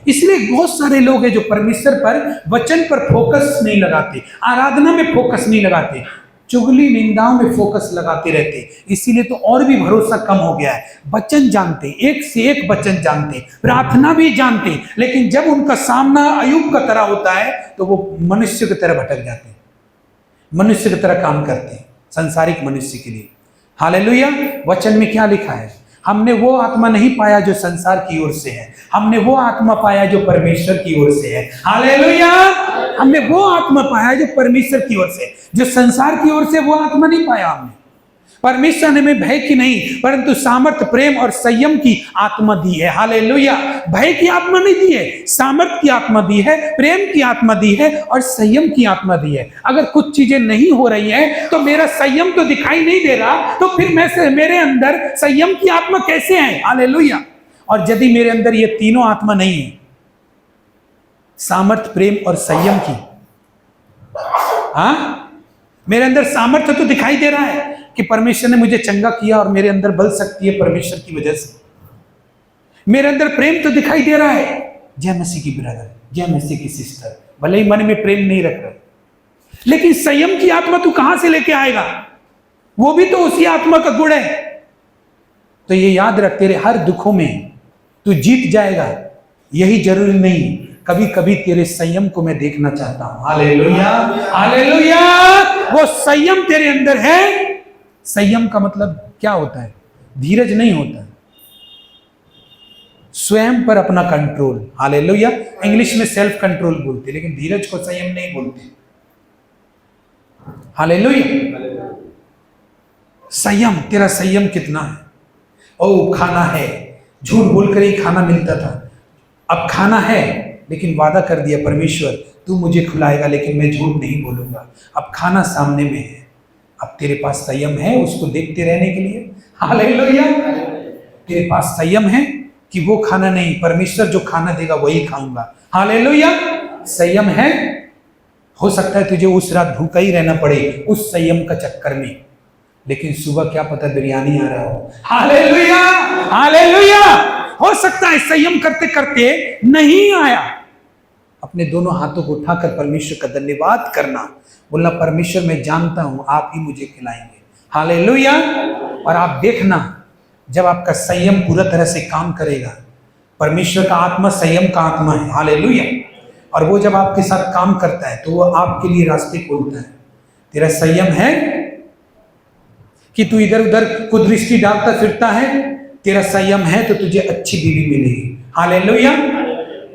इसलिए बहुत सारे लोग हैं जो परमेश्वर पर, वचन पर फोकस नहीं लगाते, आराधना में फोकस नहीं लगाते, चुगली निंदाओं में फोकस लगाते रहते, इसीलिए तो और भी भरोसा कम हो गया है। वचन जानते, एक से एक वचन जानते, प्रार्थना भी जानते, लेकिन जब उनका सामना अय्यूब का तरह होता है तो वो मनुष्य की तरह भटक जाते हैं, मनुष्य की तरह काम करते हैं, संसारिक मनुष्य के लिए। हालेलुया। वचन में क्या लिखा है? हमने वो आत्मा नहीं पाया जो संसार की ओर से है, हमने वो आत्मा पाया जो परमेश्वर की ओर से है। हालेलुया। हमने वो आत्मा पाया जो परमेश्वर की ओर से है, जो संसार की ओर से वो आत्मा नहीं पाया हमने। परमेश्वर ने हमें भय की नहीं परंतु सामर्थ, प्रेम और संयम की आत्मा दी है। हालेलुया। भय की आत्मा नहीं दी है, सामर्थ की आत्मा दी है, प्रेम की आत्मा दी है और संयम की आत्मा दी है। अगर कुछ चीजें नहीं हो रही हैं तो मेरा संयम तो दिखाई नहीं दे रहा, तो फिर मेरे अंदर संयम की आत्मा कैसे है? हालेलुया। और यदि मेरे अंदर ये तीनों आत्मा नहीं है, सामर्थ, प्रेम और संयम की, मेरे अंदर सामर्थ्य तो दिखाई दे रहा है कि परमेश्वर ने मुझे चंगा किया और मेरे अंदर बल शक्ति है परमेश्वर की वजह से, मेरे अंदर प्रेम तो दिखाई दे रहा है, जय मसीह की ब्रदर, जय मसीह की सिस्टर, भले ही मन में प्रेम नहीं रख रहे, लेकिन संयम की आत्मा तू कहां से लेके आएगा? वो भी तो उसी आत्मा का गुण है। तो ये याद रख, तेरे हर दुखों में तू जीत जाएगा यही जरूरी नहीं, कभी कभी तेरे संयम को मैं देखना चाहता हूं। Hallelujah, hallelujah. वो संयम तेरे अंदर है। संयम का मतलब क्या होता है? धीरज नहीं होता, स्वयं पर अपना कंट्रोल। हालेलुया। इंग्लिश में सेल्फ कंट्रोल बोलते, लेकिन धीरज को संयम नहीं बोलते। हालेलुया। संयम, तेरा संयम कितना है? ओ, खाना है, झूठ बोलकर ही खाना मिलता था, अब खाना है लेकिन वादा कर दिया परमेश्वर तू मुझे खिलाएगा, लेकिन मैं झूठ नहीं बोलूंगा। अब खाना सामने में है, अब तेरे पास संयम है उसको देखते रहने के लिए। हालेलुया। तेरे पास संयम है कि वो खाना नहीं, परमेश्वर जो खाना देगा वही खाऊंगा। हालेलुया। संयम है। हो सकता है तुझे उस रात भूखा ही रहना पड़े उस संयम का चक्कर में, लेकिन सुबह क्या पता बिरयानी आ रहा हो। Hallelujah, hallelujah. हो सकता है संयम करते करते नहीं आया, अपने दोनों हाथों को उठाकर परमेश्वर का धन्यवाद करना, बोलना परमेश्वर मैं जानता हूं आप ही मुझे खिलाएंगे। हालेलुया। और आप देखना जब आपका संयम पूरा तरह से काम करेगा, परमेश्वर का आत्मा संयम का आत्मा है। हालेलुया। और वो जब आपके साथ काम करता है तो वो आपके लिए रास्ते खोलता है। तेरा संयम है कि तू इधर उधर कुदृष्टि डालता फिरता है, तेरा संयम है तो तुझे अच्छी बीवी मिलेगी। हालेलुया।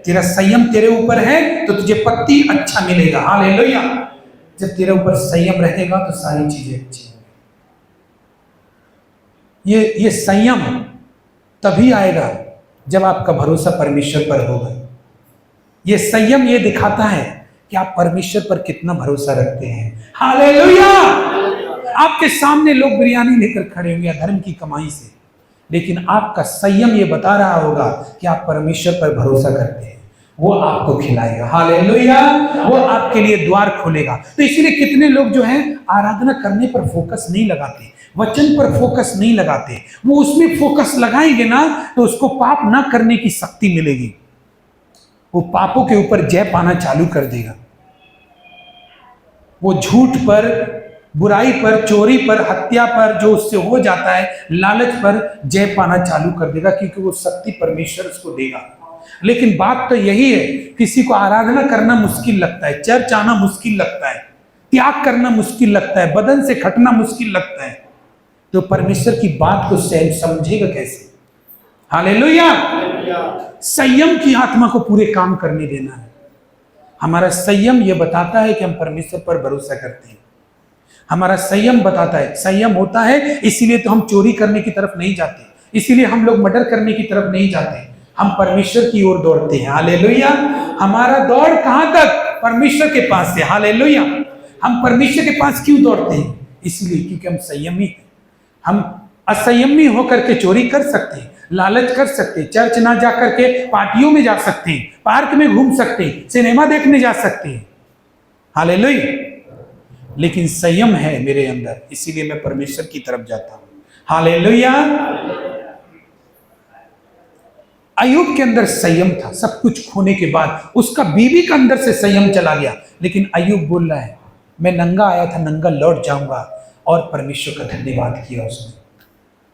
तेरा संयम तेरे ऊपर है तो तुझे पति अच्छा मिलेगा। हालेलुया। जब तेरे ऊपर संयम रहेगा तो सारी चीजें अच्छी होंगी। ये संयम तभी आएगा जब आपका भरोसा परमेश्वर पर होगा। ये संयम ये दिखाता है कि आप परमेश्वर पर कितना भरोसा रखते हैं। हालेलुया। आपके सामने लोग बिरयानी लेकर खड़े होंगे धर्म की कमाई से, लेकिन आपका संयम ये बता रहा होगा कि आप परमेश्वर पर भरोसा करते हैं, वो आपको खिलाएगा। हालेलुया। वो आपके लिए द्वार खोलेगा। तो इसीलिए कितने लोग जो हैं आराधना करने पर फोकस नहीं लगाते, वचन पर फोकस नहीं लगाते। वो उसमें फोकस लगाएंगे ना तो उसको पाप ना करने की शक्ति मिलेगी, वो पापों के ऊपर जय पाना चालू कर देगा। वो झूठ पर, बुराई पर, चोरी पर, हत्या पर जो उससे हो जाता है, लालच पर जय पाना चालू कर देगा, क्योंकि वो शक्ति परमेश्वर उसको देगा। लेकिन बात तो यही है, किसी को आराधना करना मुश्किल लगता है, चर्च आना मुश्किल लगता है, त्याग करना मुश्किल लगता है, बदन से खटना मुश्किल लगता है, तो परमेश्वर की बात को समझेगा कैसे? हालेलुया। संयम की आत्मा को पूरे काम करने देना है। हमारा संयम यह बताता है कि हम परमेश्वर पर भरोसा करते हैं। हमारा संयम बताता है, संयम होता है इसीलिए तो हम चोरी करने की तरफ नहीं जाते, इसीलिए हम लोग मर्डर करने की तरफ नहीं जाते, हम परमेश्वर की ओर दौड़ते हैं। हालेलुया। हमारा दौड़ कहां तक? परमेश्वर के पास से। हालेलुया। हम परमेश्वर के पास क्यों दौड़ते हैं? इसलिए क्योंकि हम संयमी हैं। हम असंयमी होकर के चोरी कर सकते हैं, लालच कर सकते हैं, चर्च ना जा करके पार्टियों में जा सकते हैं, पार्क में घूम सकते हैं, सिनेमा देखने जा सकते हैं। हालेलुया। लेकिन संयम है मेरे अंदर, इसीलिए मैं परमेश्वर की तरफ जाता हूं। हालेलुया। अय्यूब के अंदर संयम था, सब कुछ खोने के बाद उसका बीवी के अंदर से संयम चला गया, लेकिन अय्यूब बोल रहा है मैं नंगा आया था नंगा लौट जाऊंगा, और परमेश्वर का धन्यवाद किया उसने।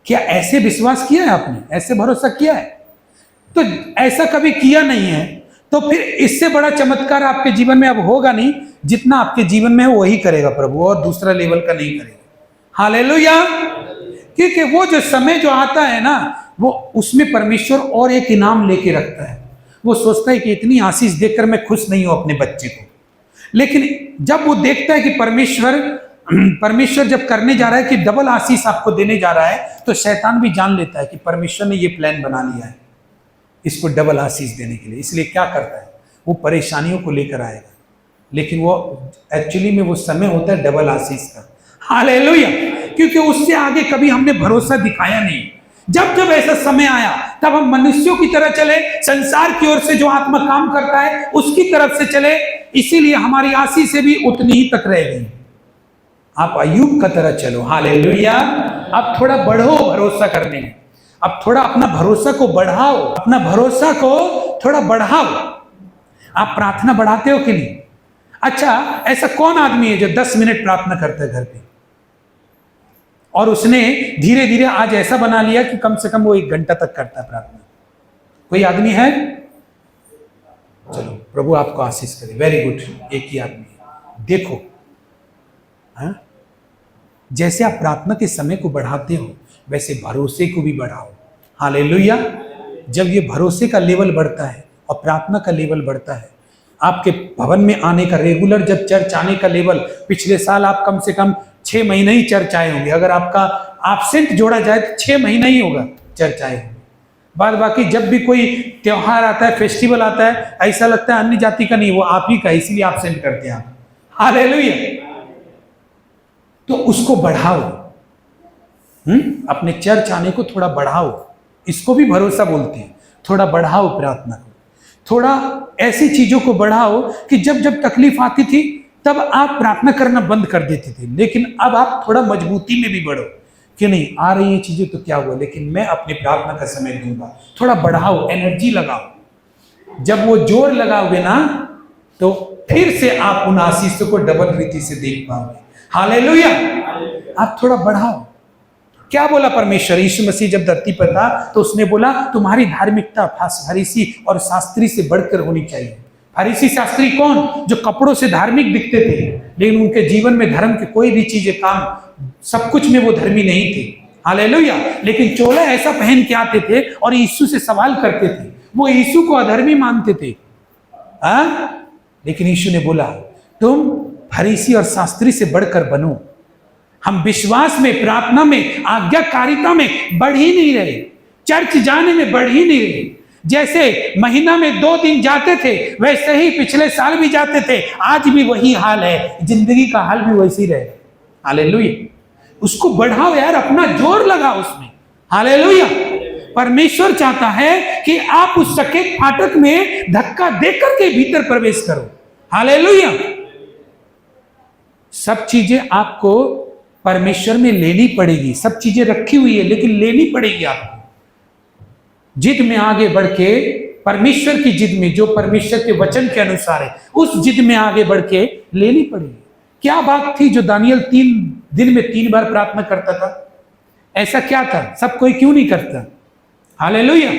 क्या ऐसे विश्वास किया है आपने? ऐसे भरोसा किया है? तो ऐसा कभी किया नहीं है तो फिर इससे बड़ा चमत्कार आपके जीवन में अब होगा नहीं। जितना आपके जीवन में है वही करेगा प्रभु, और दूसरा लेवल का नहीं करेगा। हालेलुया। क्योंकि वो जो समय जो आता है ना, वो उसमें परमेश्वर और एक इनाम लेके रखता है। वो सोचता है कि इतनी आशीष देकर मैं खुश नहीं हूं अपने बच्चे को, लेकिन जब वो देखता है कि परमेश्वर जब करने जा रहा है कि डबल आशीष आपको देने जा रहा है, तो शैतान भी जान लेता है कि परमेश्वर ने ये प्लान बना लिया है इसको डबल आशीष देने के लिए। इसलिए क्या करता है, वो परेशानियों को लेकर आएगा, लेकिन वो एक्चुअली में वो समय होता है डबल आशीष का। हालेलुया। क्योंकि उससे आगे कभी हमने भरोसा दिखाया नहीं। जब जब ऐसा समय आया तब हम मनुष्यों की तरह चले, संसार की ओर से जो आत्मा काम करता है उसकी तरफ से चले, इसीलिए हमारी आशीष से भी उतनी ही तक रह गई। आप अय्यूब का तरह चलो। हालेलुया। अब थोड़ा बढ़ो भरोसा करने में, अब थोड़ा अपना भरोसा को बढ़ाओ, अपना भरोसा को थोड़ा बढ़ाओ। आप प्रार्थना बढ़ाते हो कि नहीं? अच्छा, ऐसा कौन आदमी है जो 10 मिनट प्रार्थना करता है घर पे, और उसने धीरे धीरे आज ऐसा बना लिया कि कम से कम वो 1 घंटा तक करता है प्रार्थना? कोई आदमी है? चलो, प्रभु आपको आशीष करे। वेरी गुड, एक ही आदमी है। देखो, हाँ, जैसे आप प्रार्थना के समय को बढ़ाते हो वैसे भरोसे को भी बढ़ाओ। हालेलुया। जब ये भरोसे का लेवल बढ़ता है और प्रार्थना का लेवल बढ़ता है, आपके भवन में आने का, रेगुलर जब चर्च आने का लेवल, पिछले साल आप कम से कम 6 महीने ही चर्च आए होंगे, अगर आपका एब्सेंट जोड़ा जाए तो 6 महीना ही होगा चर्च आए होंगे। बाद बाकी जब भी कोई त्योहार आता है, फेस्टिवल आता है, ऐसा लगता है अन्य जाति का नहीं, वो आप ही का, इसीलिए एब्सेंट करते हैं आप। हालेलुया। तो उसको बढ़ाओ, अपने चर्च आने को थोड़ा बढ़ाओ, इसको भी भरोसा बोलते हैं। थोड़ा बढ़ाओ प्रार्थना को, थोड़ा ऐसी चीजों को बढ़ाओ कि जब जब तकलीफ आती थी तब आप प्रार्थना करना बंद कर देते थे, लेकिन अब आप थोड़ा मजबूती में भी बढ़ो कि नहीं, आ रही है चीजें तो क्या हुआ, लेकिन मैं अपनी प्रार्थना का समय दूंगा। थोड़ा बढ़ाओ, एनर्जी लगाओ। जब वो जोर लगाओगे ना तो फिर से आप उन आशीषों को डबल रीति से देख पाओगे। हालेलुया। आप थोड़ा बढ़ाओ। क्या बोला परमेश्वर? यीशु मसीह जब धरती पर था तो उसने बोला तुम्हारी धार्मिकता फरीसी और शास्त्री से बढ़कर होनी चाहिए। फरीसी शास्त्री कौन? जो कपड़ों से धार्मिक दिखते थे लेकिन उनके जीवन में धर्म के कोई भी चीजें, काम, सब कुछ में वो धर्मी नहीं थे। हालेलुया। लेकिन चोला ऐसा पहन के आते थे और यीशु से सवाल करते थे, वो यीशु को अधर्मी मानते थे। लेकिन यीशु ने बोला तुम फरीसी और शास्त्री से बढ़कर बनो। हम विश्वास में, प्रार्थना में, आज्ञाकारिता में बढ़ ही नहीं रहे, चर्च जाने में बढ़ ही नहीं रहे। जैसे महीना में 2 दिन जाते थे वैसे ही पिछले साल भी जाते थे, आज भी वही हाल है, जिंदगी का हाल भी वैसे ही रहे। हालेलुया। उसको बढ़ाओ यार, अपना जोर लगाओ उसमें। हालेलुया। परमेश्वर चाहता है कि आप उस सकेत फाटक में धक्का देकर के भीतर प्रवेश करो। हालेलुया। सब चीजें आपको परमेश्वर में लेनी पड़ेगी, सब चीजें रखी हुई है लेकिन लेनी पड़ेगी आपको। जिद में आगे बढ़ के, परमेश्वर की जिद में, जो परमेश्वर के वचन के अनुसार है, उस जिद में आगे बढ़ के लेनी पड़ेगी। क्या बात थी जो दानियल 3 दिन में 3 बार प्रार्थना करता था? ऐसा क्या था? सब कोई क्यों नहीं करता? हालेलुया।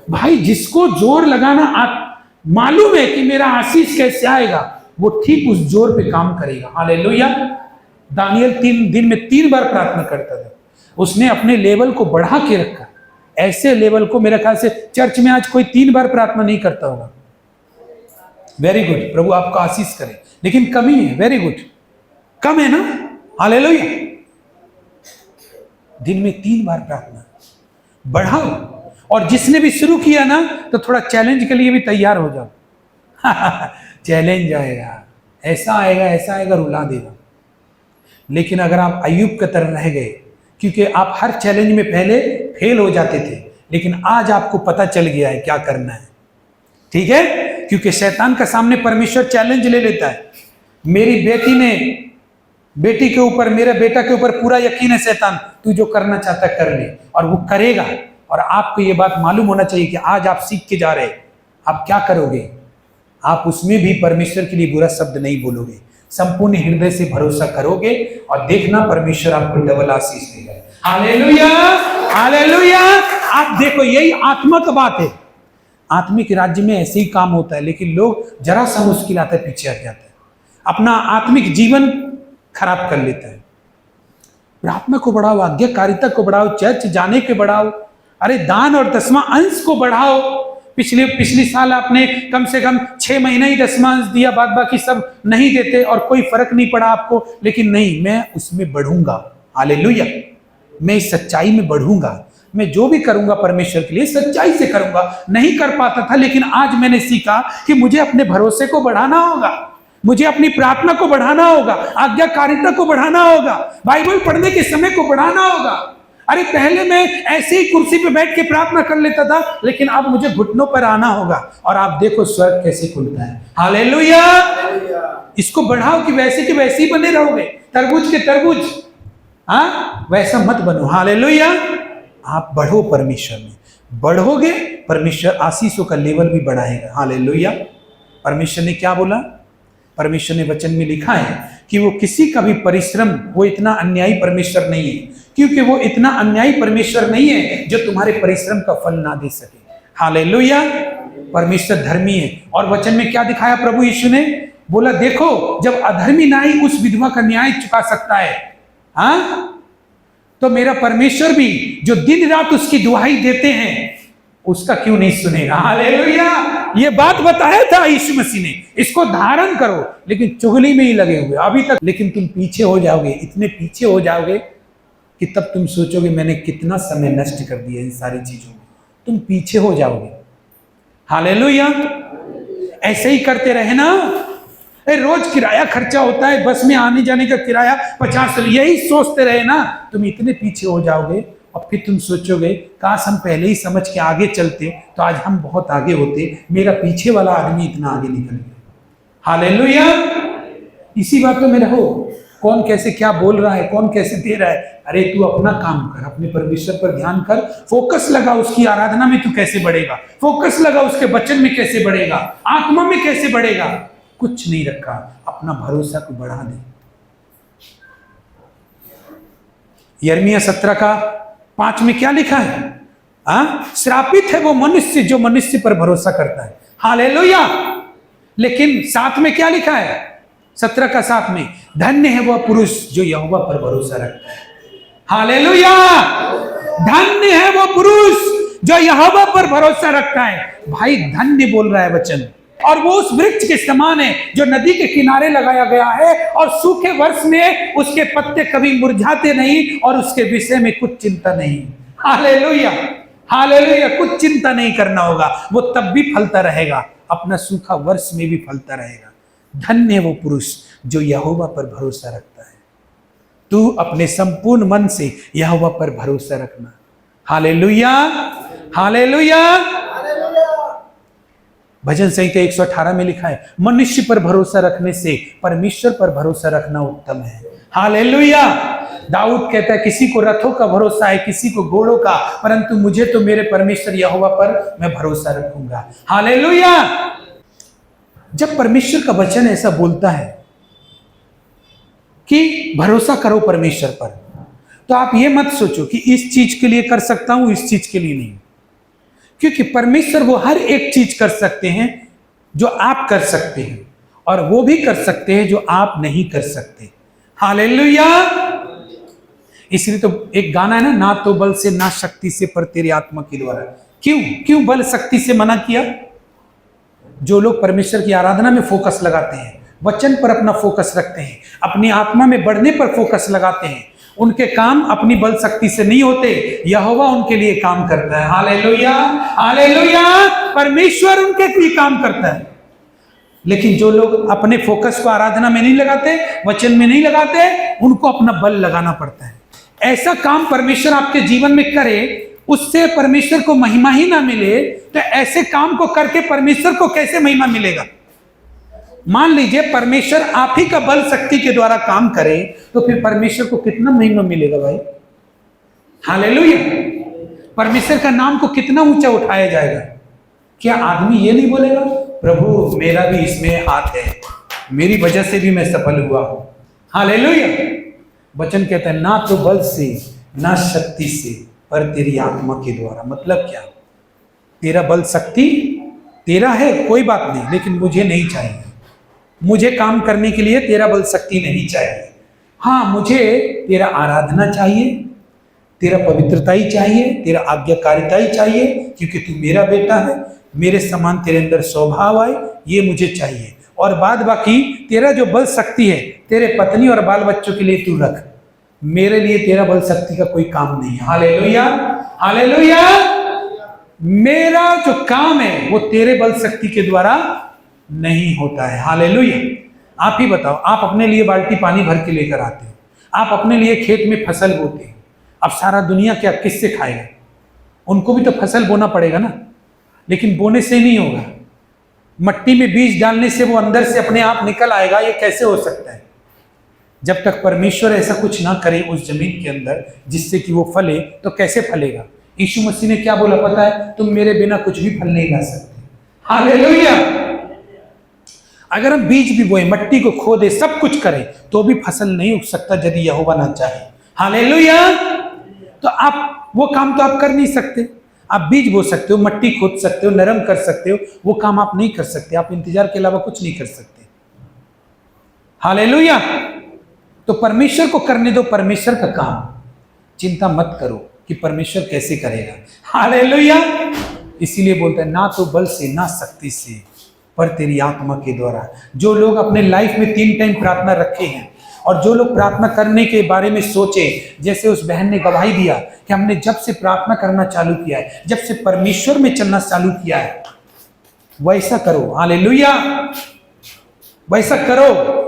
भाई, जिसको जोर लगाना आप मालूम है कि मेरा आशीष कैसे आएगा, वो ठीक उस जोर पे काम करेगा। हालेलुया। दानियल 3 दिन में 3 बार प्रार्थना करता था। उसने अपने लेवल को बढ़ा के रखा। ऐसे लेवल को मेरे ख्याल से चर्च में आज कोई 3 बार प्रार्थना नहीं करता होगा। वेरी गुड, प्रभु आपको आशीष करे। लेकिन कमी है, वेरी गुड, कम है ना? हालेलुया। दिन में 3 बार प्रार्थना बढ़ाओ। और जिसने भी शुरू किया ना तो थोड़ा चैलेंज के लिए भी तैयार हो जाओ। चैलेंज आएगा, ऐसा आएगा, ऐसा आएगा, रुला देगा। लेकिन अगर आप अय्यूब की तरह रह गए, क्योंकि आप हर चैलेंज में पहले फेल हो जाते थे, लेकिन आज आपको पता चल गया है क्या करना है। ठीक है? क्योंकि शैतान का सामने परमेश्वर चैलेंज ले लेता है। मेरी बेटी के ऊपर, मेरे बेटा के ऊपर पूरा यकीन है शैतान, तू जो करना चाहता कर ले, और वो करेगा। और आपको ये बात मालूम होना चाहिए कि आज आप सीख के जा रहे हैं, आप क्या करोगे? आप उसमें भी परमेश्वर के लिए बुरा शब्द नहीं बोलोगे, संपूर्ण हृदय से भरोसा करोगे और देखना परमेश्वर आपको डबल आशीष देगा। Hallelujah, hallelujah. आप देखो, यही आत्मा का बात है। आत्मिक राज्य में ऐसे ही काम होता है, लेकिन लोग जरा सा मुश्किल आता है पीछे हट जाते हैं, अपना आत्मिक जीवन खराब कर लेता है। प्रार्थना को बढ़ाओ, आज्ञाकारिता को बढ़ाओ, चर्च जाने के बढ़ाओ, अरे दान और 10वां अंश को बढ़ाओ। पिछली साल आपने कम से कम 6 महीने ही 10वां अंश दिया, बाद बाकी सब नहीं देते और कोई फर्क नहीं पड़ा आपको। लेकिन नहीं, मैं उसमें बढ़ूंगा। हालेलुया। मैं इस सच्चाई में बढ़ूंगा। मैं जो भी करूंगा परमेश्वर के लिए सच्चाई से करूंगा। नहीं कर पाता था, लेकिन आज मैंने सीखा कि मुझे अपने भरोसे को बढ़ाना होगा, मुझे अपनी प्रार्थना को बढ़ाना होगा, आज्ञाकारिता को बढ़ाना होगा, बाइबल पढ़ने के समय को बढ़ाना होगा। अरे पहले मैं ऐसे ही कुर्सी पे बैठ के प्रार्थना कर लेता था, लेकिन अब मुझे घुटनों पर आना होगा। और आप देखो स्वर्ग कैसे खुलता है। हालेलुया। इसको बढ़ाओ कि वैसे के वैसे ही बने रहोगे, तरबूज के तरबूज, वैसा मत बनो। हालेलुया। आप बढ़ो, परमेश्वर में बढ़ोगे, परमेश्वर आशीषों का लेवल भी बढ़ाएगा। हालेलुया। परमेश्वर ने क्या बोला? परमेश्वर ने वचन में लिखा है कि वो किसी का भी परिश्रम, वो इतना अन्यायी परमेश्वर नहीं है, क्योंकि वो इतना अन्यायी परमेश्वर नहीं है जो तुम्हारे परिश्रम का फल ना दे सके। हालेलुया। परमेश्वर धर्मी है। और वचन में क्या दिखाया प्रभु यीशु ने? बोला देखो, जब अधर्मी नाई उस विधवा का न्याय चुका सकता है, हाँ, तो मेरा परमेश्वर भी जो दिन रात उसकी दुहाई देते हैं उसका क्यों नहीं सुनेगा? हालेलुया। ये बात बताया था यीशु मसीह ने, इसको धारण करो, लेकिन चुगली में ही लगे हुए अभी तक। लेकिन तुम पीछे हो जाओगे, इतने पीछे हो जाओगे कि तब तुम सोचोगे मैंने कितना समय नष्ट कर दिया इन सारी चीजों में। तुम पीछे हो जाओगे। हालेलुया। ऐसे ही करते रहे ना, रोज किराया खर्चा होता है, बस में आने जाने का किराया 50, यही सोचते रहे ना, तुम इतने पीछे हो जाओगे। और फिर तुम सोचोगे काश हम पहले ही समझ के आगे चलते तो आज हम बहुत आगे होते, मेरा पीछे वाला आदमी इतना आगे निकल गया। हालेलुया। इसी बात में रहो। कौन कैसे क्या बोल रहा है, कौन कैसे दे रहा है, अरे तू अपना काम कर, अपने परमेश्वर पर ध्यान कर, फोकस लगा उसकी आराधना में, तू कैसे बढ़ेगा, फोकस लगा उसके वचन में कैसे बढ़ेगा, आत्मा में कैसे बढ़ेगा। कुछ नहीं रखा, अपना भरोसा को बढ़ा दे। यिर्मयाह 17:5 में क्या लिखा है? श्रापित है वो मनुष्य जो मनुष्य पर भरोसा करता है। हालेलुया। लेकिन 7 में क्या लिखा है? 17:7 में, धन्य है वह पुरुष जो यहोवा पर भरोसा रखता है। हालेलुया। धन्य है वो पुरुष जो यहोवा पर भरोसा रखता है। भाई धन्य बोल रहा है वचन। और वो उस वृक्ष के समान है जो नदी के किनारे लगाया गया है और सूखे वर्ष में उसके पत्ते कभी मुरझाते नहीं और उसके विषय में कुछ चिंता नहीं। हालेलुया। हालेलुया। कुछ चिंता नहीं करना होगा, वो तब भी फलता रहेगा, अपना सूखा वर्ष में भी फलता रहेगा। धन्य है वो पुरुष जो यहोवा पर भरोसा रखता है। तू अपने संपूर्ण मन से यहोवा पर भरोसा रखना। हालेलुया। हालेलुया। भजन संहिता 118 में लिखा है, मनुष्य पर भरोसा रखने से परमेश्वर पर भरोसा रखना उत्तम है। हालेलुया। दाऊद कहता है, किसी को रथों का भरोसा है, किसी को घोड़ों का, परंतु मुझे तो मेरे परमेश्वर यहोवा पर मैं भरोसा रखूंगा। हालेलुया। जब परमेश्वर का वचन ऐसा बोलता है कि भरोसा करो परमेश्वर पर, तो आप ये मत सोचो कि इस चीज के लिए कर सकता हूं, इस चीज के लिए नहीं, क्योंकि परमेश्वर वो हर एक चीज कर सकते हैं जो आप कर सकते हैं, और वो भी कर सकते हैं जो आप नहीं कर सकते। हालेलुया। इसलिए तो एक गाना है ना तो बल से ना शक्ति से पर तेरी आत्मा के द्वारा। क्यों बल शक्ति से मना किया? जो लोग परमेश्वर की आराधना में फोकस लगाते हैं, वचन पर अपना फोकस रखते हैं, अपनी आत्मा में बढ़ने पर फोकस लगाते हैं, उनके काम अपनी बल शक्ति से नहीं होते, यहोवा उनके लिए काम करता है। हालेलुया। हालेलुया। परमेश्वर उनके लिए काम करता है। लेकिन जो लोग अपने फोकस को आराधना में नहीं लगाते, वचन में नहीं लगाते, उनको अपना बल लगाना पड़ता है। ऐसा काम परमेश्वर आपके जीवन में करे, उससे परमेश्वर को महिमा ही ना मिले, तो ऐसे काम को करके परमेश्वर को कैसे महिमा मिलेगा? मान लीजिए परमेश्वर आप ही का बल शक्ति के द्वारा काम करे, तो फिर परमेश्वर को कितना महिमा मिलेगा भाई? हालेलुया। परमेश्वर का नाम को कितना ऊंचा उठाया जाएगा? क्या आदमी ये नहीं बोलेगा, प्रभु मेरा भी इसमें हाथ है, मेरी वजह से भी मैं सफल हुआ हूं? हालेलुया। वचन कहता है, ना तो बल से ना शक्ति से पर तेरी आत्मा के द्वारा। मतलब क्या? तेरा बल शक्ति तेरा है, कोई बात नहीं, लेकिन मुझे नहीं चाहिए। मुझे काम करने के लिए तेरा बल शक्ति नहीं चाहिए। हाँ, मुझे तेरा आराधना चाहिए, तेरा पवित्रता ही चाहिए, तेरा आज्ञाकारिता ही चाहिए, क्योंकि तू मेरा बेटा है, मेरे समान तेरे अंदर स्वभाव आए, ये मुझे चाहिए। और बाद बाकी तेरा जो बल शक्ति है तेरे पत्नी और बाल बच्चों के लिए तू रख, मेरे लिए तेरा बल शक्ति का कोई काम नहीं है। हालेलुया। हालेलुया। मेरा जो काम है वो तेरे बल शक्ति के द्वारा नहीं होता है। हालेलुया। आप ही बताओ, आप अपने लिए बाल्टी पानी भर के लेकर आते हो, आप अपने लिए खेत में फसल बोते हो, अब सारा दुनिया क्या किससे खाएगा? उनको भी तो फसल बोना पड़ेगा ना, लेकिन बोने से नहीं होगा। मट्टी में बीज डालने से वो अंदर से अपने आप निकल आएगा, ये कैसे हो सकता है? जब तक परमेश्वर ऐसा कुछ ना करे उस जमीन के अंदर जिससे कि वो फले, तो कैसे फलेगा? यीशु मसीह ने क्या बोला पता है? तुम मेरे बिना कुछ भी फल नहीं ला सकते। हालेलुया। अगर हम बीज भी बोए, मट्टी को खोदे, सब कुछ करें, तो भी फसल नहीं उग सकता यदि यहोवा ना चाहे। हालेलुया। तो आप वो काम तो आप कर नहीं सकते। आप बीज बो सकते हो, मट्टी खोद सकते हो, नरम कर सकते हो, वो काम आप नहीं कर सकते। आप इंतजार के अलावा कुछ नहीं कर सकते। हालेलुया। तो परमेश्वर को करने दो परमेश्वर का काम। चिंता मत करो कि परमेश्वर कैसे करेगा। हालेलुया। इसीलिए बोलता है, ना तो बल से ना शक्ति से, पर तेरी आत्मा के द्वारा। जो लोग अपने लाइफ में 3 टाइम प्रार्थना रखे हैं, और जो लोग प्रार्थना करने के बारे में सोचे, जैसे उस बहन ने गवाही दिया कि हमने जब से प्रार्थना करना चालू किया है, जब से परमेश्वर में चलना चालू किया है, वैसा करो। हालेलुया। वैसा करो।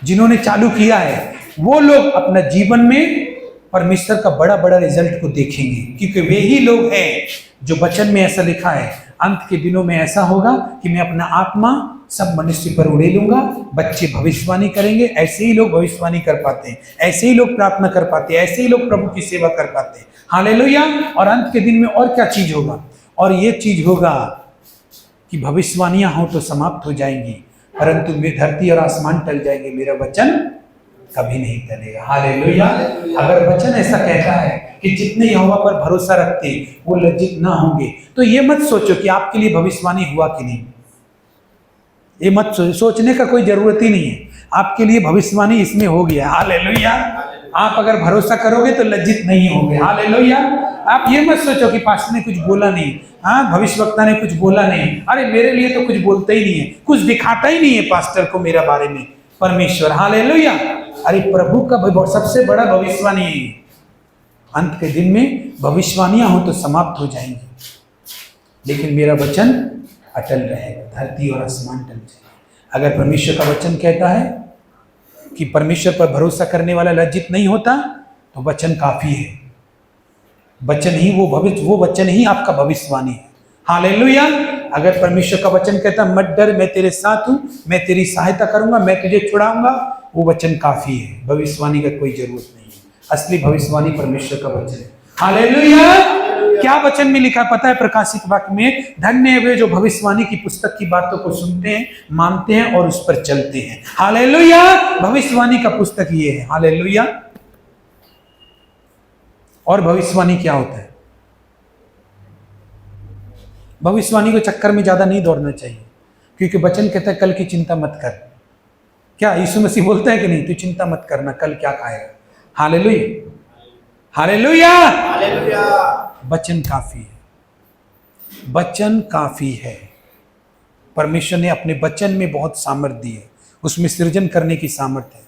जिन्होंने चालू किया है वो लोग अपना जीवन में परमेश्वर का बड़ा बड़ा रिजल्ट को देखेंगे, क्योंकि वे ही लोग हैं जो वचन में ऐसा लिखा है, अंत के दिनों में ऐसा होगा कि मैं अपना आत्मा सब मनुष्य पर उड़े लूंगा। बच्चे भविष्यवाणी करेंगे। ऐसे ही लोग भविष्यवाणी कर पाते हैं, ऐसे ही लोग प्रार्थना कर पाते हैं, ऐसे ही लोग प्रभु की सेवा कर पाते हैं। हालेलुया। और अंत के दिन में और क्या चीज होगा? और ये चीज होगा कि भविष्यवाणियां हो तो समाप्त हो जाएंगी, परंतु धरती और आसमान टल जाएंगे, मेरा वचन कभी नहीं टलेगा। हालेलुया। अगर वचन ऐसा कहता है कि जितने यहोवा पर भरोसा रखते वो लज्जित ना होंगे, तो ये मत सोचो कि आपके लिए भविष्यवाणी हुआ कि नहीं। ये मत सोचने का कोई जरूरत ही नहीं है। आपके लिए भविष्यवाणी इसमें हो गया। हालेलुया। आप अगर भरोसा करोगे तो लज्जित नहीं होंगे। हालेलुया। आप ये मत सोचो कि पास्टर ने कुछ बोला नहीं, हाँ भविष्यवक्ता ने कुछ बोला नहीं, अरे मेरे लिए तो कुछ बोलता ही नहीं है, कुछ दिखाता ही नहीं है पास्टर को मेरा बारे में परमेश्वर। हालेलुया। अरे प्रभु का सबसे बड़ा भविष्यवाणी है। अंत के दिन में भविष्यवाणियां हो तो समाप्त हो जाएंगी, लेकिन मेरा वचन अटल रहेगा, धरती और आसमान टल जाएगा। अगर परमेश्वर का वचन कहता है कि परमेश्वर पर भरोसा करने वाला लज्जित नहीं होता, तो वचन काफी है। वचन ही वो वचन ही आपका भविष्यवाणी है। हालेलुया। अगर परमेश्वर का वचन कहता मत डर, मैं तेरे साथ हूं, मैं तेरी सहायता करूंगा, मैं तुझे छुड़ाऊंगा, वो वचन काफी है। भविष्यवाणी का कोई जरूरत नहीं है। असली भविष्यवाणी परमेश्वर का वचन है। हालेलुया। क्या वचन में लिखा पता है? प्रकाशित वाक्य में, धन्य है वे जो भविष्यवाणी की पुस्तक की बातों को सुनते हैं, मानते हैं और उस पर चलते हैं। हालेलुया। भविष्यवाणी का पुस्तक ये है। हालेलुया। और भविष्यवाणी क्या होता है? भविष्यवाणी के चक्कर में ज्यादा नहीं दौड़ना चाहिए, क्योंकि वचन कहता है कल की चिंता मत कर। क्या यीशु मसीह बोलता है कि नहीं, तू चिंता मत करना कल क्या खाएगा। हालेलुया। हालेलुया। हालेलुया। वचन काफी है। वचन काफी है। परमेश्वर ने अपने वचन में बहुत सामर्थ्य दी है, उसमें सृजन करने की सामर्थ्य है।